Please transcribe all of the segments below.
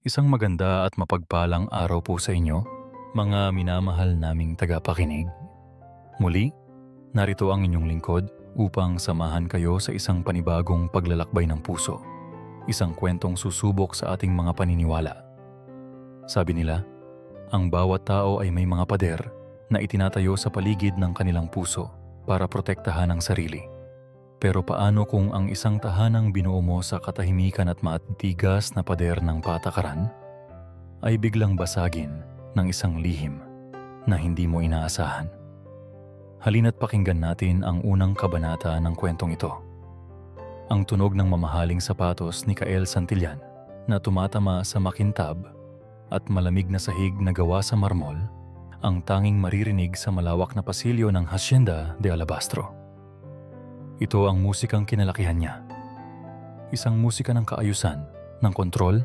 Isang maganda at mapagpalang araw po sa inyo, mga minamahal naming tagapakinig. Muli, narito ang inyong lingkod upang samahan kayo sa isang panibagong paglalakbay ng puso. Isang kwentong susubok sa ating mga paniniwala. Sabi nila, ang bawat tao ay may mga pader na itinatayo sa paligid ng kanilang puso para protektahan ang sarili. Pero paano kung ang isang tahanang binuo mo sa katahimikan at matitigas na pader ng patakaran ay biglang basagin ng isang lihim na hindi mo inaasahan? Halina't pakinggan natin ang unang kabanata ng kwentong ito. Ang tunog ng mamahaling sapatos ni Kael Santillan na tumatama sa makintab at malamig na sahig na gawa sa marmol ang tanging maririnig sa malawak na pasilyo ng Hacienda de Alabastro. Ito ang musikang kinalakihan niya. Isang musika ng kaayusan, ng kontrol,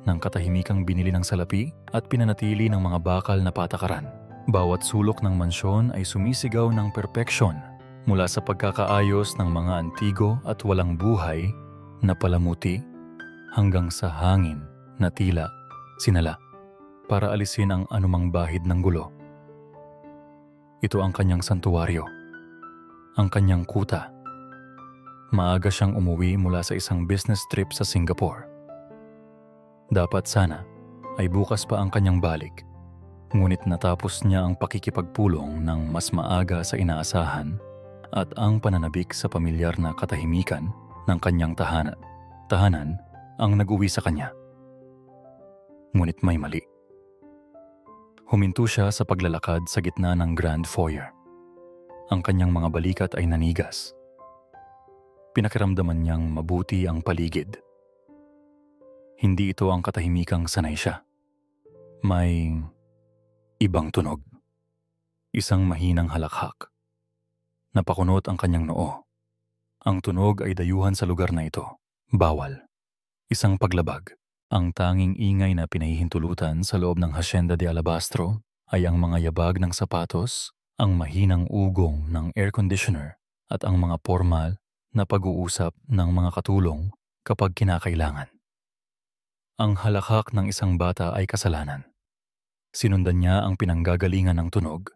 ng katahimikang binili ng salapi at pinanatili ng mga bakal na patakaran. Bawat sulok ng mansyon ay sumisigaw ng perpeksyon mula sa pagkakaayos ng mga antigo at walang buhay na palamuti hanggang sa hangin na tila sinala para alisin ang anumang bahid ng gulo. Ito ang kanyang santuwaryo. Ang kanyang kuta. Maaga siyang umuwi mula sa isang business trip sa Singapore. Dapat sana ay bukas pa ang kanyang balik, ngunit natapos niya ang pakikipagpulong ng mas maaga sa inaasahan at ang pananabik sa pamilyar na katahimikan ng kanyang tahanan. Tahanan ang nag-uwi sa kanya. Ngunit may mali. Huminto siya sa paglalakad sa gitna ng Grand Foyer. Ang kanyang mga balikat ay nanigas. Pinakiramdaman niyang mabuti ang paligid. Hindi ito ang katahimikang sanay siya. May ibang tunog. Isang mahinang halakhak. Napakunot ang kanyang noo. Ang tunog ay dayuhan sa lugar na ito. Bawal. Isang paglabag. Ang tanging ingay na pinahihintulutan sa loob ng Hacienda de Alabastro ay ang mga yabag ng sapatos, ang mahinang ugong ng air conditioner at ang mga formal na pag-uusap ng mga katulong kapag kinakailangan. Ang halakhak ng isang bata ay kasalanan. Sinundan niya ang pinanggagalingan ng tunog.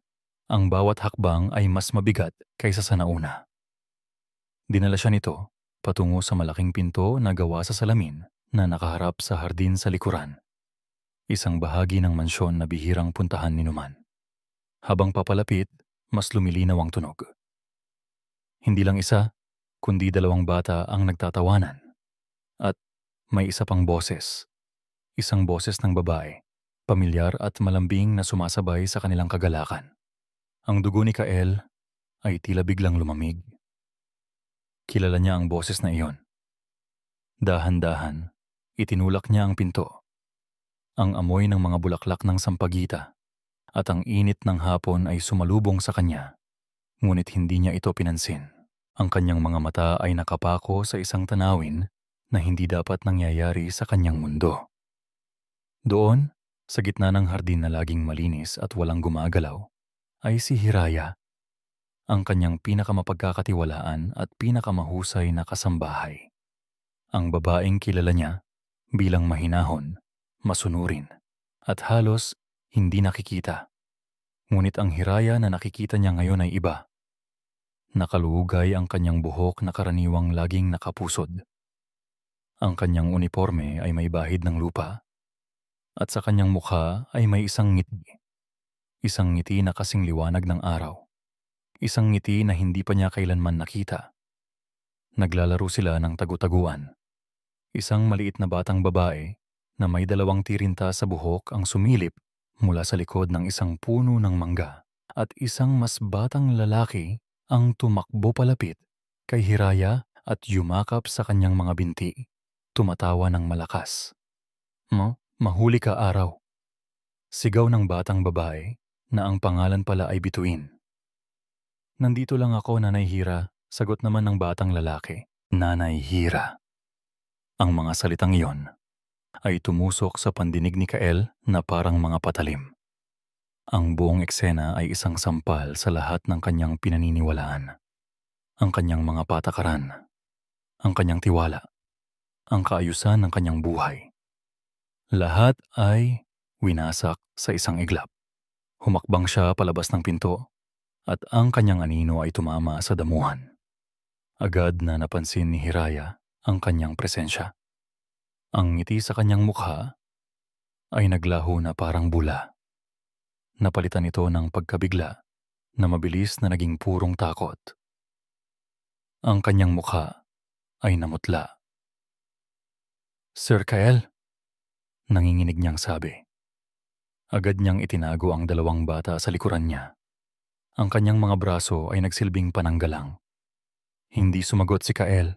Ang bawat hakbang ay mas mabigat kaysa sa nauna. Dinala siya nito patungo sa malaking pinto na gawa sa salamin na nakaharap sa hardin sa likuran. Isang bahagi ng mansyon na bihirang puntahan ni Numan. Habang papalapit, mas lumilinaw ang tunog. Hindi lang isa, kundi dalawang bata ang nagtatawanan. At may isa pang boses. Isang boses ng babae, pamilyar at malambing na sumasabay sa kanilang kagalakan. Ang dugo ni Kael ay tila biglang lumamig. Kilala niya ang boses na iyon. Dahan-dahan, itinulak niya ang pinto. Ang amoy ng mga bulaklak ng sampagita at ang init ng hapon ay sumalubong sa kanya, ngunit hindi niya ito pinansin. Ang kanyang mga mata ay nakapako sa isang tanawin na hindi dapat nangyayari sa kanyang mundo. Doon, sa gitna ng hardin na laging malinis at walang gumagalaw, ay si Hiraya, ang kanyang pinakamapagkakatiwalaan at pinakamahusay na kasambahay. Ang babaeng kilala niya bilang mahinahon, masunurin, at halos hindi nakikita. Ngunit ang Hiraya na nakikita niya ngayon ay iba. Nakaluugay ang kanyang buhok na karaniwang laging nakapusod. Ang kanyang uniforme ay may bahid ng lupa. At sa kanyang mukha ay may isang ngiti. Isang ngiti na kasing liwanag ng araw. Isang ngiti na hindi pa niya kailanman nakita. Naglalaro sila ng tagu-taguan. Isang maliit na batang babae na may dalawang tirinta sa buhok ang sumilip mula sa likod ng isang puno ng mangga at isang mas batang lalaki ang tumakbo palapit kay Hiraya at yumakap sa kanyang mga binti, tumatawa ng malakas. Mahuli ka araw. Sigaw ng batang babae na ang pangalan pala ay Bituin. Nandito lang ako, Nanay Hira, sagot naman ng batang lalaki. Nanay Hira. Ang mga salitang iyon ay tumusok sa pandinig ni Kael na parang mga patalim. Ang buong eksena ay isang sampal sa lahat ng kanyang pinaniniwalaan. Ang kanyang mga patakaran, ang kanyang tiwala, ang kaayusan ng kanyang buhay. Lahat ay winasak sa isang iglap. Humakbang siya palabas ng pinto at ang kanyang anino ay tumama sa damuhan. Agad na napansin ni Hiraya ang kanyang presensya. Ang ngiti sa kanyang mukha ay naglaho na parang bula. Napalitan ito ng pagkabigla na mabilis na naging purong takot. Ang kanyang mukha ay namutla. "Sir Kael," nanginginig niyang sabi. Agad niyang itinago ang dalawang bata sa likuran niya. Ang kanyang mga braso ay nagsilbing pananggalang. Hindi sumagot si Kael.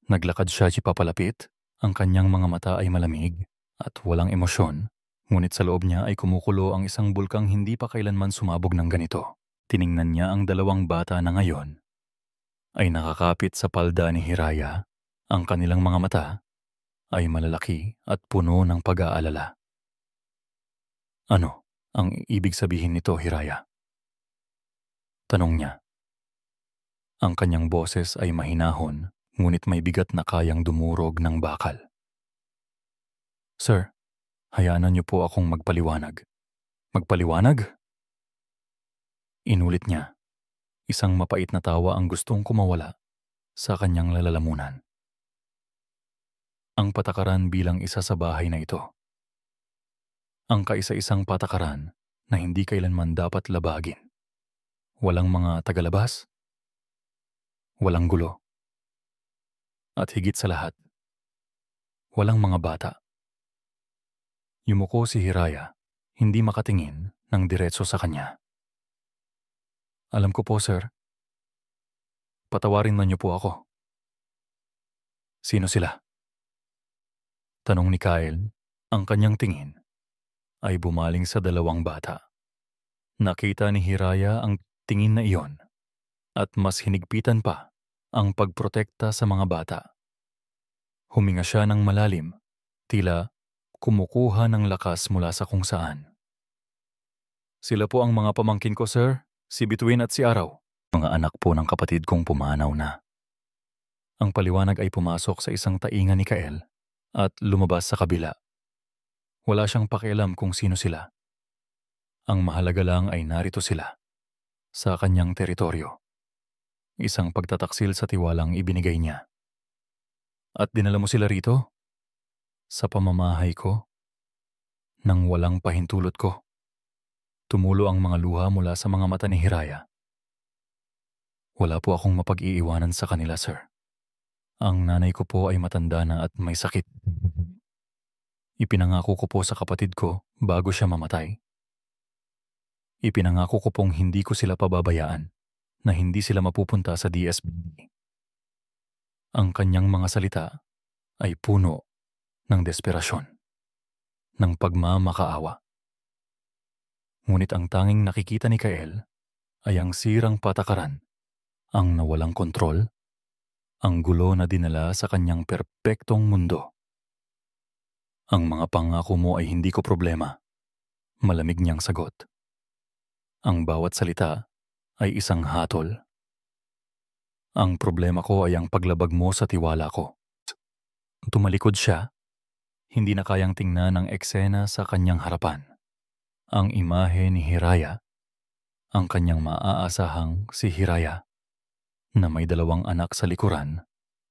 Naglakad siya papalapit, ang kanyang mga mata ay malamig at walang emosyon, ngunit sa loob niya ay kumukulo ang isang bulkang hindi pa kailanman sumabog ng ganito. Tiningnan niya ang dalawang bata na ngayon ay nakakapit sa palda ni Hiraya. Ang kanilang mga mata ay malalaki at puno ng pag-aalala. "Ano ang ibig sabihin nito, Hiraya?" tanong niya. Ang kanyang boses ay mahinahon, ngunit may bigat na kayang dumurog ng bakal. "Sir, hayaan niyo po akong magpaliwanag." "Magpaliwanag?" Inulit niya. Isang mapait na tawa ang gustong kumawala sa kanyang lalalamunan. Ang patakaran bilang isa sa bahay na ito. Ang kaisa-isang patakaran na hindi kailanman dapat labagin. Walang mga tagalabas, walang gulo, at higit sa lahat, walang mga bata. Yumuko si Hiraya, hindi makatingin ng diretso sa kanya. "Alam ko po, sir. Patawarin man niyo po ako." "Sino sila?" tanong ni Kyle. Ang kanyang tingin ay bumaling sa dalawang bata. Nakita ni Hiraya ang tingin na iyon at mas hinigpitan pa ang pagprotekta sa mga bata. Huminga siya ng malalim, tila kumukuha ng lakas mula sa kung saan. "Sila po ang mga pamangkin ko, sir. Si Bituin at si Araw. Mga anak po ng kapatid kong pumanaw na." Ang paliwanag ay pumasok sa isang tainga ni Kael at lumabas sa kabila. Wala siyang pakialam kung sino sila. Ang mahalaga lang ay narito sila, sa kanyang teritoryo. Isang pagtataksil sa tiwalang ibinigay niya. "At dinala mo sila rito? Sa pamamahay ko? Nang walang pahintulot ko?" Tumulo ang mga luha mula sa mga mata ni Hiraya. "Wala po akong mapag-iiwanan sa kanila, sir. Ang nanay ko po ay matanda na at may sakit. Ipinangako ko po sa kapatid ko bago siya mamatay. Ipinangako ko pong hindi ko sila pababayaan, na hindi sila mapupunta sa DSB." Ang kanyang mga salita ay puno ng desperasyon, ng pagmamakaawa. Ngunit ang tanging nakikita ni Kael ay ang sirang patakaran, ang nawalang kontrol, ang gulo na dinala sa kanyang perpektong mundo. "Ang mga pangako mo ay hindi ko problema," malamig niyang sagot. "Ang bawat salita ay isang hatol. Ang problema ko ay ang paglabag mo sa tiwala ko." Tumalikod siya, hindi na kayang tingnan ang eksena sa kanyang harapan. Ang imahe ni Hiraya, ang kanyang maaasahang si Hiraya, na may dalawang anak sa likuran,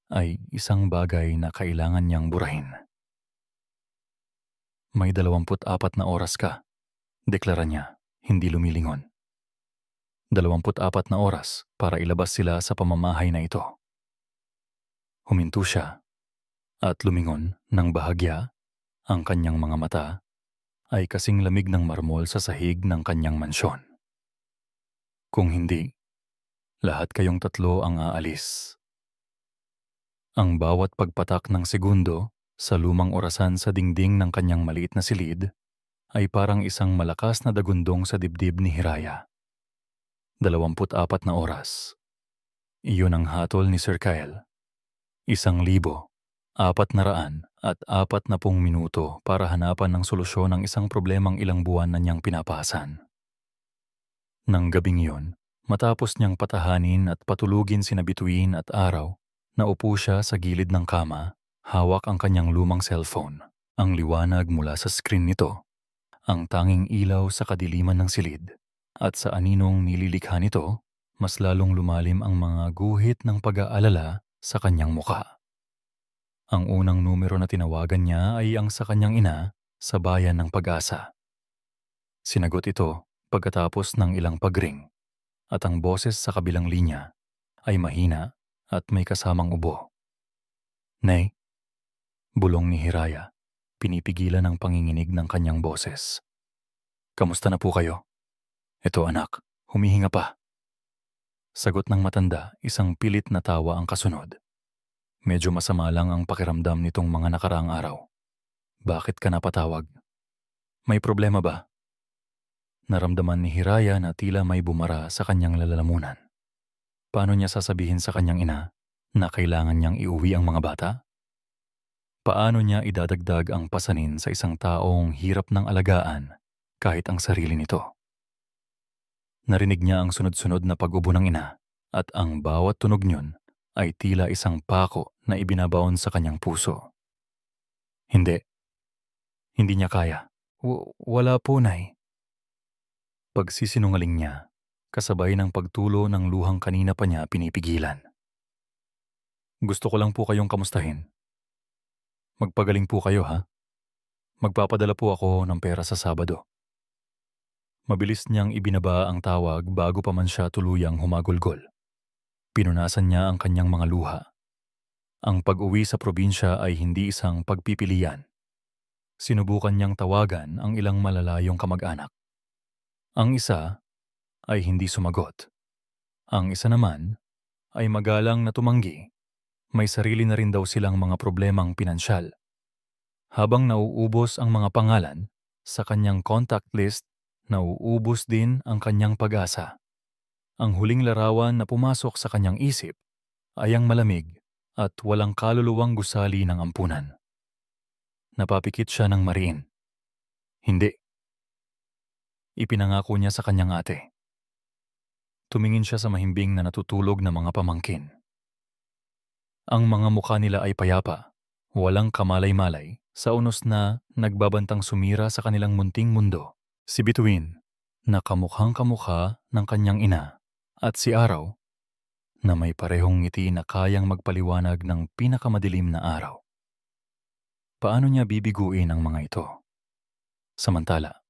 ay isang bagay na kailangan niyang burahin. "May 24 na oras ka," deklara niya, hindi lumilingon. 24 na oras para ilabas sila sa pamamahay na ito. Huminto siya at lumingon ng bahagya. Ang kanyang mga mata ay kasing lamig ng marmol sa sahig ng kanyang mansyon. "Kung hindi, lahat kayong tatlo ang aalis." Ang bawat pagpatak ng segundo sa lumang orasan sa dingding ng kanyang maliit na silid ay parang isang malakas na dagundong sa dibdib ni Hiraya. 24 na oras. Iyon ang hatol ni Sir Kyle. 1,440 minuto para hanapan ng solusyon ng isang problemang ilang buwan na niyang pinapasan. Nang gabing iyon, matapos niyang patahanin at patulugin sina Bituin at Araw, naupo siya sa gilid ng kama, hawak ang kanyang lumang cellphone. Ang liwanag mula sa screen nito, ang tanging ilaw sa kadiliman ng silid, at sa aninong nililikha nito, mas lalong lumalim ang mga guhit ng pag-aalala sa kanyang muka. Ang unang numero na tinawagan niya ay ang sa kanyang ina sa bayan ng Pag-asa. Sinagot ito pagkatapos ng ilang pagring, at ang boses sa kabilang linya ay mahina at may kasamang ubo. "Nay," bulong ni Hiraya, pinipigilan ang panginginig ng kanyang boses. "Kamusta na po kayo?" "Ito anak, humihinga pa." Sagot ng matanda, isang pilit na tawa ang kasunod. Medyo masama lang ang pakiramdam nitong mga nakaraang araw. "Bakit ka napatawag? May problema ba?" Naramdaman ni Hiraya na tila may bumara sa kanyang lalamunan. Paano niya sasabihin sa kanyang ina na kailangan niyang iuwi ang mga bata? Paano niya idadagdag ang pasanin sa isang taong hirap ng alagaan kahit ang sarili nito? Narinig niya ang sunod-sunod na pag-ubo ng ina, at ang bawat tunog niyon ay tila isang pako na ibinabaon sa kanyang puso. Hindi. Hindi niya kaya. Wala po, Nay." Pagsisinungaling niya, kasabay ng pagtulo ng luhang kanina pa niya pinipigilan. "Gusto ko lang po kayong kamustahin. Magpagaling po kayo, ha? Magpapadala po ako ng pera sa Sabado." Mabilis niyang ibinaba ang tawag bago pa man siya tuluyang humagulgol. Pinunasan niya ang kanyang mga luha. Ang pag-uwi sa probinsya ay hindi isang pagpipilian. Sinubukan niyang tawagan ang ilang malalayong kamag-anak. Ang isa ay hindi sumagot. Ang isa naman ay magalang na tumanggi. May sarili na rin daw silang mga problemang pinansyal. Habang nauubos ang mga pangalan sa kanyang contact list, nauubos din ang kanyang pag-asa. Ang huling larawan na pumasok sa kanyang isip ay ang malamig at walang kaluluwang gusali ng ampunan. Napapikit siya ng mariin. "Hindi." Ipinangako niya sa kanyang ate. Tumingin siya sa mahimbing na natutulog na mga pamangkin. Ang mga mukha nila ay payapa, walang kamalay-malay, sa unos na nagbabantang sumira sa kanilang munting mundo. Si Bituin, na kamukhang kamukha ng kanyang ina, at si Araw, na may parehong ngiti na kayang magpaliwanag ng pinakamadilim na araw. Paano niya bibiguin ang mga ito? Samantala,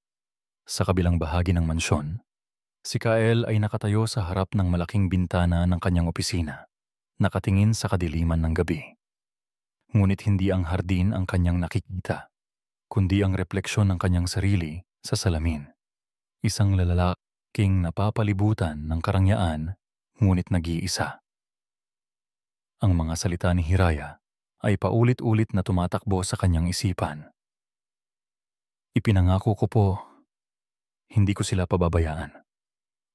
sa kabilang bahagi ng mansyon, si Kael ay nakatayo sa harap ng malaking bintana ng kanyang opisina, nakatingin sa kadiliman ng gabi. Ngunit hindi ang hardin ang kanyang nakikita, kundi ang refleksyon ng kanyang sarili sa salamin. Isang lalaking napapalibutan ng karangyaan, ngunit nag-iisa. Ang mga salita ni Hiraya ay paulit-ulit na tumatakbo sa kanyang isipan. "Ipinangako ko po, hindi ko sila pababayaan."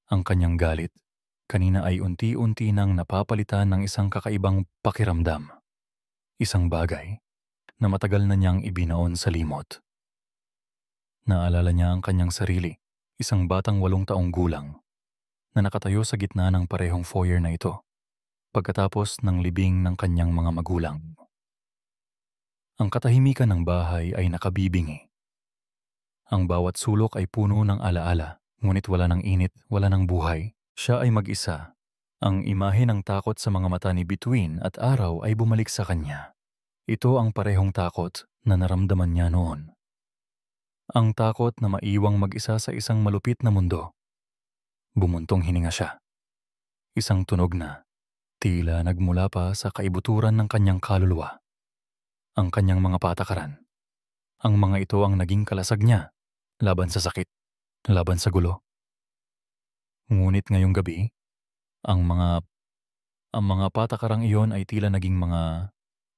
Ang kanyang galit kanina ay unti-unti nang napapalitan ng isang kakaibang pakiramdam. Isang bagay na matagal na niyang ibinaon sa limot. Naalala niya ang kanyang sarili, isang batang 8 taong gulang, na nakatayo sa gitna ng parehong foyer na ito, pagkatapos ng libing ng kanyang mga magulang. Ang katahimikan ng bahay ay nakabibingi. Ang bawat sulok ay puno ng alaala, ngunit wala ng init, wala ng buhay. Siya ay mag-isa. Ang imahe ng takot sa mga mata ni Bituin at Araw ay bumalik sa kanya. Ito ang parehong takot na naramdaman niya noon. Ang takot na maiwang mag-isa sa isang malupit na mundo. Bumuntong hininga siya. Isang tunog na tila nagmula pa sa kaibuturan ng kanyang kaluluwa. Ang kanyang mga patakaran. Ang mga ito ang naging kalasag niya, laban sa sakit, laban sa gulo. Ngunit ngayong gabi, ang mga patakarang iyon ay tila naging mga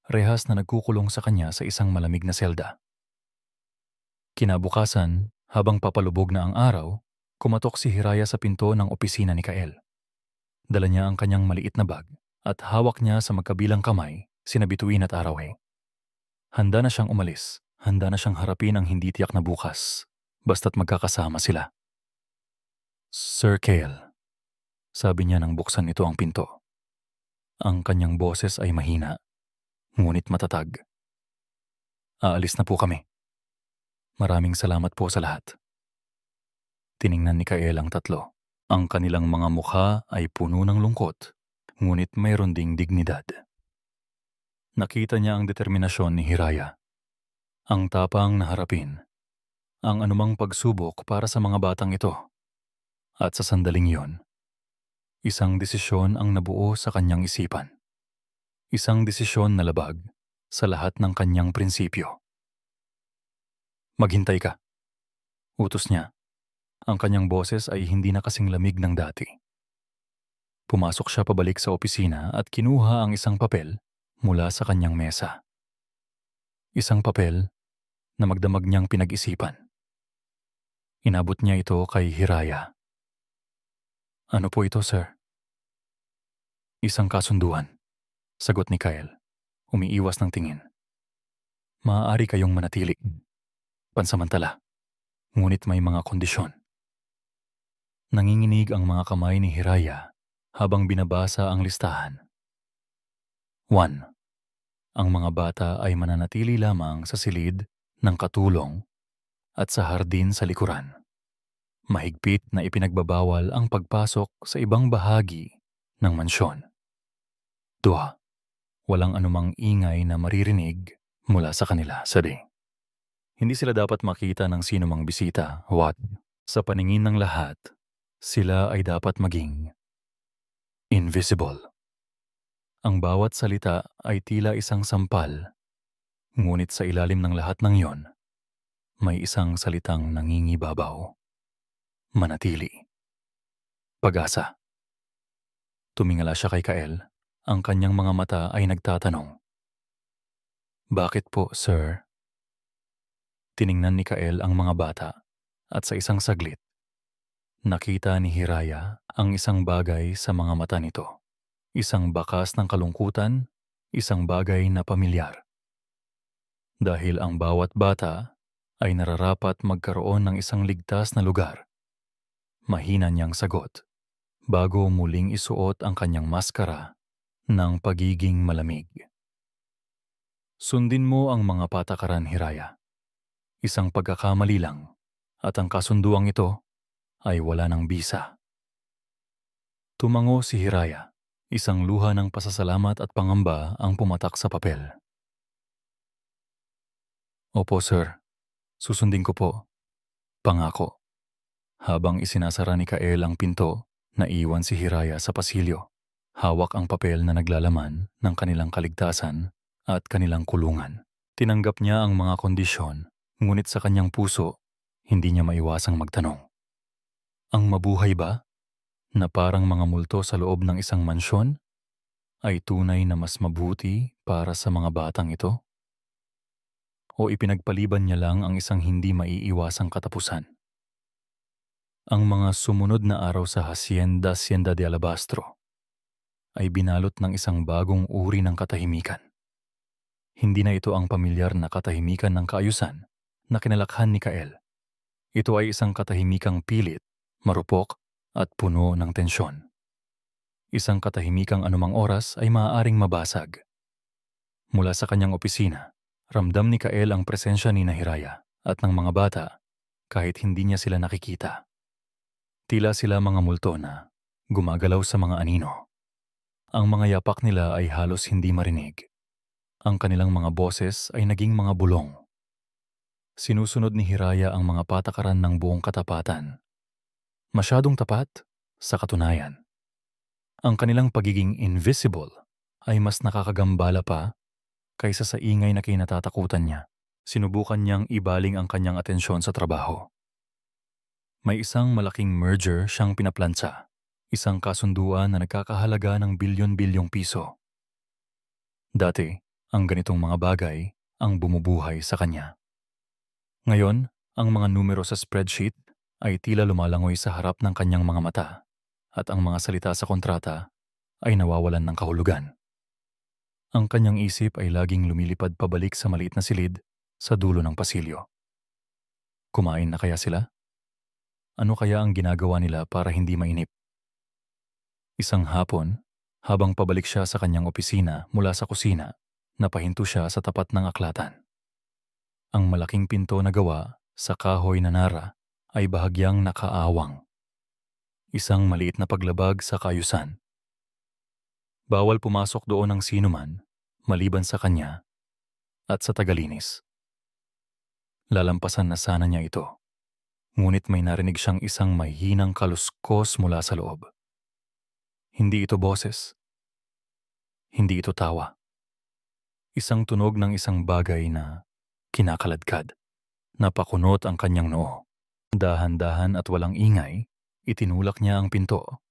rehas na nagkukulong sa kanya sa isang malamig na selda. Kinabukasan, habang papalubog na ang araw, kumatok si Hiraya sa pinto ng opisina ni Kael. Dala niya ang kanyang maliit na bag at hawak niya sa magkabilang kamay sina Bituin at Araw. Handa na siyang umalis, handa na siyang harapin ang hindi tiyak na bukas, basta't magkakasama sila. "Sir Kael," sabi niya nang buksan nito ang pinto. Ang kanyang boses ay mahina, ngunit matatag. Aalis na po kami. Maraming salamat po sa lahat. Tiningnan ni Kael ang tatlo. Ang kanilang mga mukha ay puno ng lungkot, ngunit mayroon ding dignidad. Nakita niya ang determinasyon ni Hiraya. Ang tapang na harapin ang anumang pagsubok para sa mga batang ito. At sa sandaling yon, isang desisyon ang nabuo sa kanyang isipan. Isang desisyon na labag sa lahat ng kanyang prinsipyo. Maghintay ka. Utos niya. Ang kanyang boses ay hindi na kasing lamig ng dati. Pumasok siya pabalik sa opisina at kinuha ang isang papel mula sa kanyang mesa. Isang papel na magdamag niyang pinag-isipan. Inabot niya ito kay Hiraya. Ano po ito, sir? Isang kasunduan, sagot ni Kyle, umiiwas ng tingin. Maaari kayong manatili. Pansamantala, ngunit may mga kondisyon. Nanginginig ang mga kamay ni Hiraya habang binabasa ang listahan. 1. Ang mga bata ay mananatili lamang sa silid ng katulong at sa hardin sa likuran. Mahigpit na ipinagbabawal ang pagpasok sa ibang bahagi ng mansyon. 2. Walang anumang ingay na maririnig mula sa kanila sa di. Hindi sila dapat makita ng sinumang bisita. What? Sa paningin ng lahat, sila ay dapat maging invisible. Ang bawat salita ay tila isang sampal, ngunit sa ilalim ng lahat ng yon, may isang salitang nangingibabaw. Manatili. Pag-asa. Tumingala siya kay Kael. Ang kanyang mga mata ay nagtatanong. Bakit po, sir? Tiningnan ni Kael ang mga bata at sa isang saglit, nakita ni Hiraya ang isang bagay sa mga mata nito. Isang bakas ng kalungkutan, isang bagay na pamilyar. Dahil ang bawat bata ay nararapat magkaroon ng isang ligtas na lugar. Mahina niyang sagot bago muling isuot ang kanyang maskara ng pagiging malamig. Sundin mo ang mga patakaran, Hiraya. Isang pagkakamali lang at ang kasunduang ito ay wala ng bisa. Tumango si Hiraya. Isang luha ng pasasalamat at pangamba ang pumatak sa papel. Opo, sir. Susundin ko po. Pangako. Habang isinasara ni Kael ang pinto, naiwan si Hiraya sa pasilyo. Hawak ang papel na naglalaman ng kanilang kaligtasan at kanilang kulungan. Tinanggap niya ang mga kondisyon, ngunit sa kanyang puso, hindi niya maiwasang magtanong. Ang mabuhay ba, na parang mga multo sa loob ng isang mansyon, ay tunay na mas mabuti para sa mga batang ito? O ipinagpaliban niya lang ang isang hindi maiiwasang katapusan? Ang mga sumunod na araw sa Hacienda de Alabastro ay binalot ng isang bagong uri ng katahimikan. Hindi na ito ang pamilyar na katahimikan ng kaayusan na kinalakhan ni Kael. Ito ay isang katahimikang pilit, marupok at puno ng tensyon. Isang katahimikang anumang oras ay maaaring mabasag. Mula sa kanyang opisina, ramdam ni Kael ang presensya ni Hiraya at ng mga bata kahit hindi niya sila nakikita. Tila sila mga multo na gumagalaw sa mga anino. Ang mga yapak nila ay halos hindi marinig. Ang kanilang mga boses ay naging mga bulong. Sinusunod ni Hiraya ang mga patakaran ng buong katapatan. Masyadong tapat sa katunayan. Ang kanilang pagiging invisible ay mas nakakagambala pa kaysa sa ingay na kinatatakutan niya. Sinubukan niyang ibaling ang kanyang atensyon sa trabaho. May isang malaking merger siyang pinaplansa. Isang kasunduan na nagkakahalaga ng bilyon-bilyong piso. Dati, ang ganitong mga bagay ang bumubuhay sa kanya. Ngayon, ang mga numero sa spreadsheet ay tila lumalangoy sa harap ng kanyang mga mata at ang mga salita sa kontrata ay nawawalan ng kahulugan. Ang kanyang isip ay laging lumilipad pabalik sa maliit na silid sa dulo ng pasilyo. Kumain na kaya sila? Ano kaya ang ginagawa nila para hindi mainip? Isang hapon, habang pabalik siya sa kanyang opisina mula sa kusina, napahinto siya sa tapat ng aklatan. Ang malaking pinto na gawa sa kahoy na nara ay bahagyang nakaawang. Isang maliit na paglabag sa kayusan. Bawal pumasok doon ng sinuman, maliban sa kanya at sa tagalinis. Lalampasan na sana niya ito. Ngunit may narinig siyang isang mahinang kaluskos mula sa loob. Hindi ito boses. Hindi ito tawa. Isang tunog ng isang bagay na kinakaladkad. Napakunot ang kanyang noo. Dahan-dahan at walang ingay, itinulak niya ang pinto.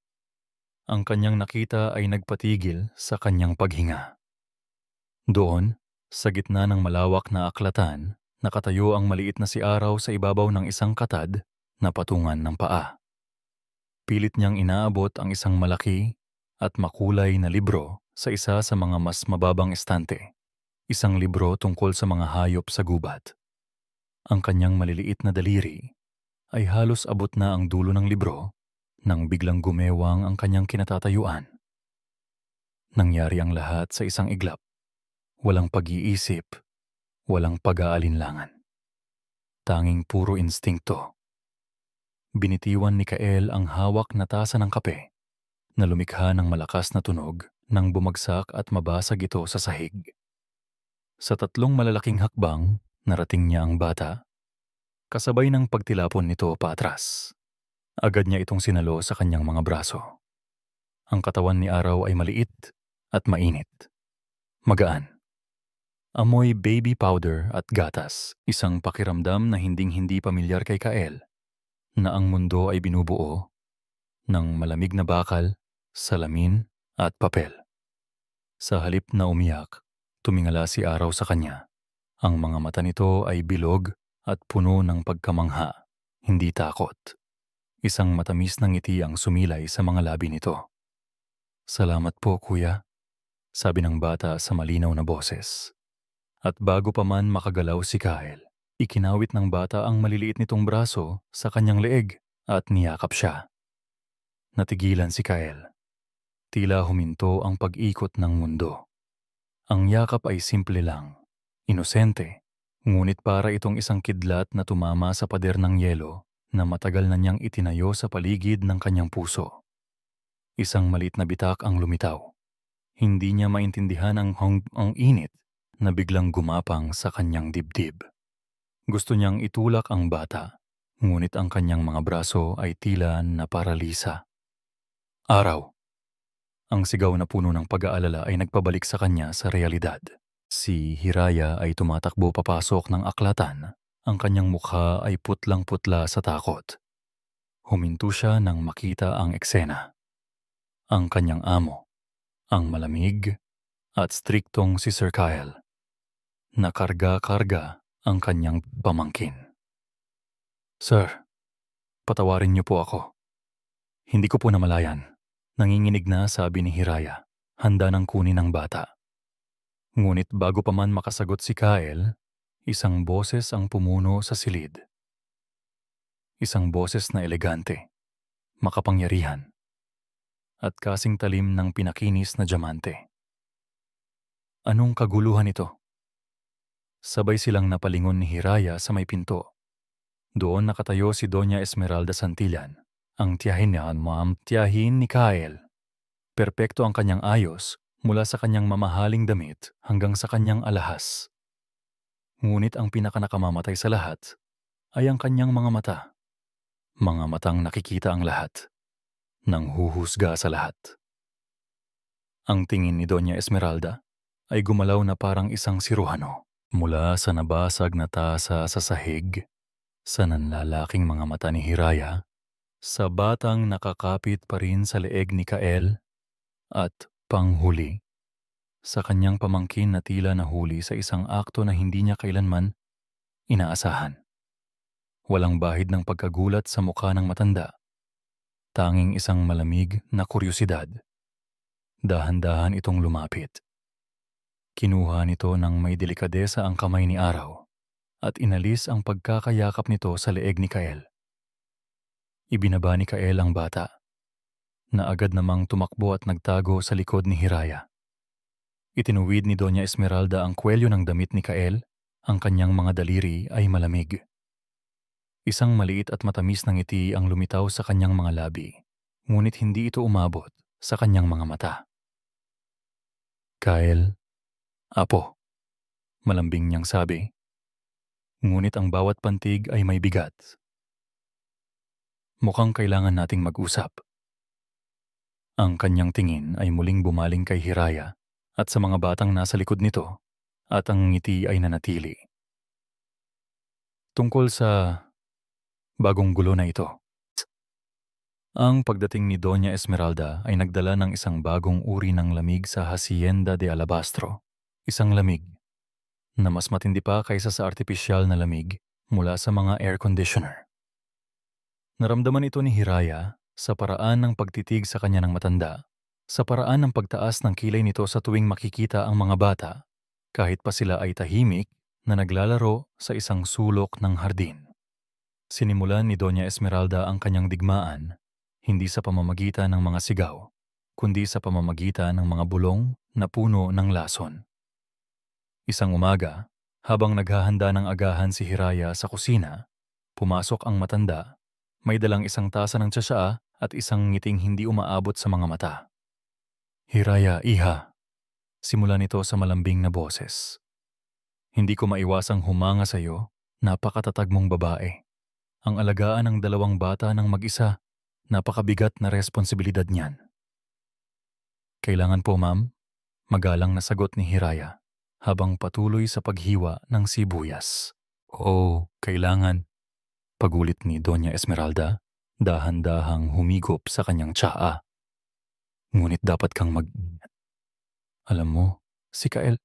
Ang kanyang nakita ay nagpatigil sa kanyang paghinga. Doon, sa gitna ng malawak na aklatan, nakatayo ang maliit na si Araw sa ibabaw ng isang katad na patungan ng paa. Pilit niyang inaabot ang isang malaki at makulay na libro sa isa sa mga mas mababang estante. Isang libro tungkol sa mga hayop sa gubat. Ang kanyang maliliit na daliri ay halos abot na ang dulo ng libro nang biglang gumewang ang kanyang kinatatayuan. Nangyari ang lahat sa isang iglap. Walang pag-iisip, walang pag-aalinlangan. Tanging puro instinkto. Binitiwan ni Kael ang hawak na tasa ng kape na lumikha ng malakas na tunog nang bumagsak at mabasag ito sa sahig. Sa 3 malalaking hakbang, narating niya ang bata, kasabay ng pagtilapon nito paatras. Agad niya itong sinalo sa kanyang mga braso. Ang katawan ni Araw ay maliit at mainit. Magaan. Amoy baby powder at gatas, isang pakiramdam na hinding-hindi pamilyar kay Kael, na ang mundo ay binubuo ng malamig na bakal, salamin at papel. Sa halip na umiyak, tumingala si Araw sa kanya. Ang mga mata nito ay bilog at puno ng pagkamangha, hindi takot. Isang matamis na ngiti ang sumilay sa mga labi nito. "Salamat po, kuya," sabi ng bata sa malinaw na boses. At bago pa man makagalaw si Kael, ikinawit ng bata ang maliliit nitong braso sa kanyang leeg at niyakap siya. Natigilan si Kael. Tila huminto ang pag-ikot ng mundo. Ang yakap ay simple lang, inosente, ngunit para itong isang kidlat na tumama sa pader ng yelo na matagal na niyang itinayo sa paligid ng kanyang puso. Isang maliit na bitak ang lumitaw. Hindi niya maintindihan ang init na biglang gumapang sa kanyang dibdib. Gusto niyang itulak ang bata, ngunit ang kanyang mga braso ay tila naparalisa. "Araw!" Ang sigaw na puno ng pag-aalala ay nagpabalik sa kanya sa realidad. Si Hiraya ay tumatakbo papasok ng aklatan. Ang kanyang mukha ay putlang-putla sa takot. Huminto siya nang makita ang eksena. Ang kanyang amo, ang malamig at striktong si Sir Kyle. Nakarga-karga ang kanyang pamangkin. "Sir, patawarin niyo po ako. Hindi ko po namalayan." Nanginginig na sabi ni Hiraya, handa nang kunin ang bata. Ngunit bago pa man makasagot si Kyle, isang boses ang pumuno sa silid. Isang boses na elegante, makapangyarihan, at kasing talim ng pinakinis na diamante. "Anong kaguluhan ito?" Sabay silang napalingon ni Hiraya sa may pinto. Doon nakatayo si Doña Esmeralda Santillan, ang tiyahin ni Kyle. Perpekto ang kanyang ayos mula sa kanyang mamahaling damit hanggang sa kanyang alahas. Ngunit ang pinakanakamamatay sa lahat ay ang kanyang mga mata. Mga matang nakikita ang lahat, nang huhusga sa lahat. Ang tingin ni Doña Esmeralda ay gumalaw na parang isang siruhano. Mula sa nabasag na tasa sa sahig, sa nanlalaking mga mata ni Hiraya, sa batang nakakapit pa rin sa leeg ni Kael, at panghuli, sa kanyang pamangkin na tila nahuli sa isang akto na hindi niya kailanman inaasahan. Walang bahid ng pagkagulat sa mukha ng matanda. Tanging isang malamig na kuryosidad. Dahan-dahan itong lumapit. Kinuha nito ng may delikadesa ang kamay ni Araw at inalis ang pagkakayakap nito sa leeg ni Kael. Ibinaba ni Kael ang bata, na agad namang tumakbo at nagtago sa likod ni Hiraya. Itinuwid ni Doña Esmeralda ang kwelyo ng damit ni Kael Ang kanyang mga daliri ay malamig. Isang maliit at matamis na ngiti ang lumitaw sa kanyang mga labi, ngunit hindi ito umabot sa kanyang mga mata. Kyle, apo, malambing niyang sabi, ngunit ang bawat pantig ay may bigat. Mukhang kailangan nating mag-usap. Ang kanyang tingin ay muling bumaling kay Hiraya at sa mga batang nasa likod nito at ang ngiti ay nanatili. Tungkol sa bagong gulo na ito. Ang pagdating ni Doña Esmeralda ay nagdala ng isang bagong uri ng lamig sa Hacienda de Alabastro. Isang lamig na mas matindi pa kaysa sa artipisyal na lamig mula sa mga air conditioner. Naramdaman ito ni Hiraya sa paraan ng pagtitig sa kanya ng matanda, sa paraan ng pagtaas ng kilay nito sa tuwing makikita ang mga bata, kahit pa sila ay tahimik na naglalaro sa isang sulok ng hardin. Sinimulan ni Doña Esmeralda ang kanyang digmaan, hindi sa pamamagitan ng mga sigaw, kundi sa pamamagitan ng mga bulong na puno ng lason. Isang umaga, habang naghahanda ng agahan si Hiraya sa kusina, pumasok ang matanda, may dalang isang tasa ng tsaa at isang ngiting hindi umaabot sa mga mata. Hiraya, iha, simula nito sa malambing na boses. Hindi ko maiwasang humanga sa iyo, napakatatag mong babae. Ang alagaan ng 2 bata ng mag-isa, napakabigat na responsibilidad niyan. Kailangan po, ma'am, magalang na sagot ni Hiraya habang patuloy sa paghiwa ng sibuyas. Oo, kailangan. Pagulit ni Doña Esmeralda, dahan-dahang humigop sa kanyang tsaa. Ngunit dapat kang mag-ingat. Alam mo, si Kael,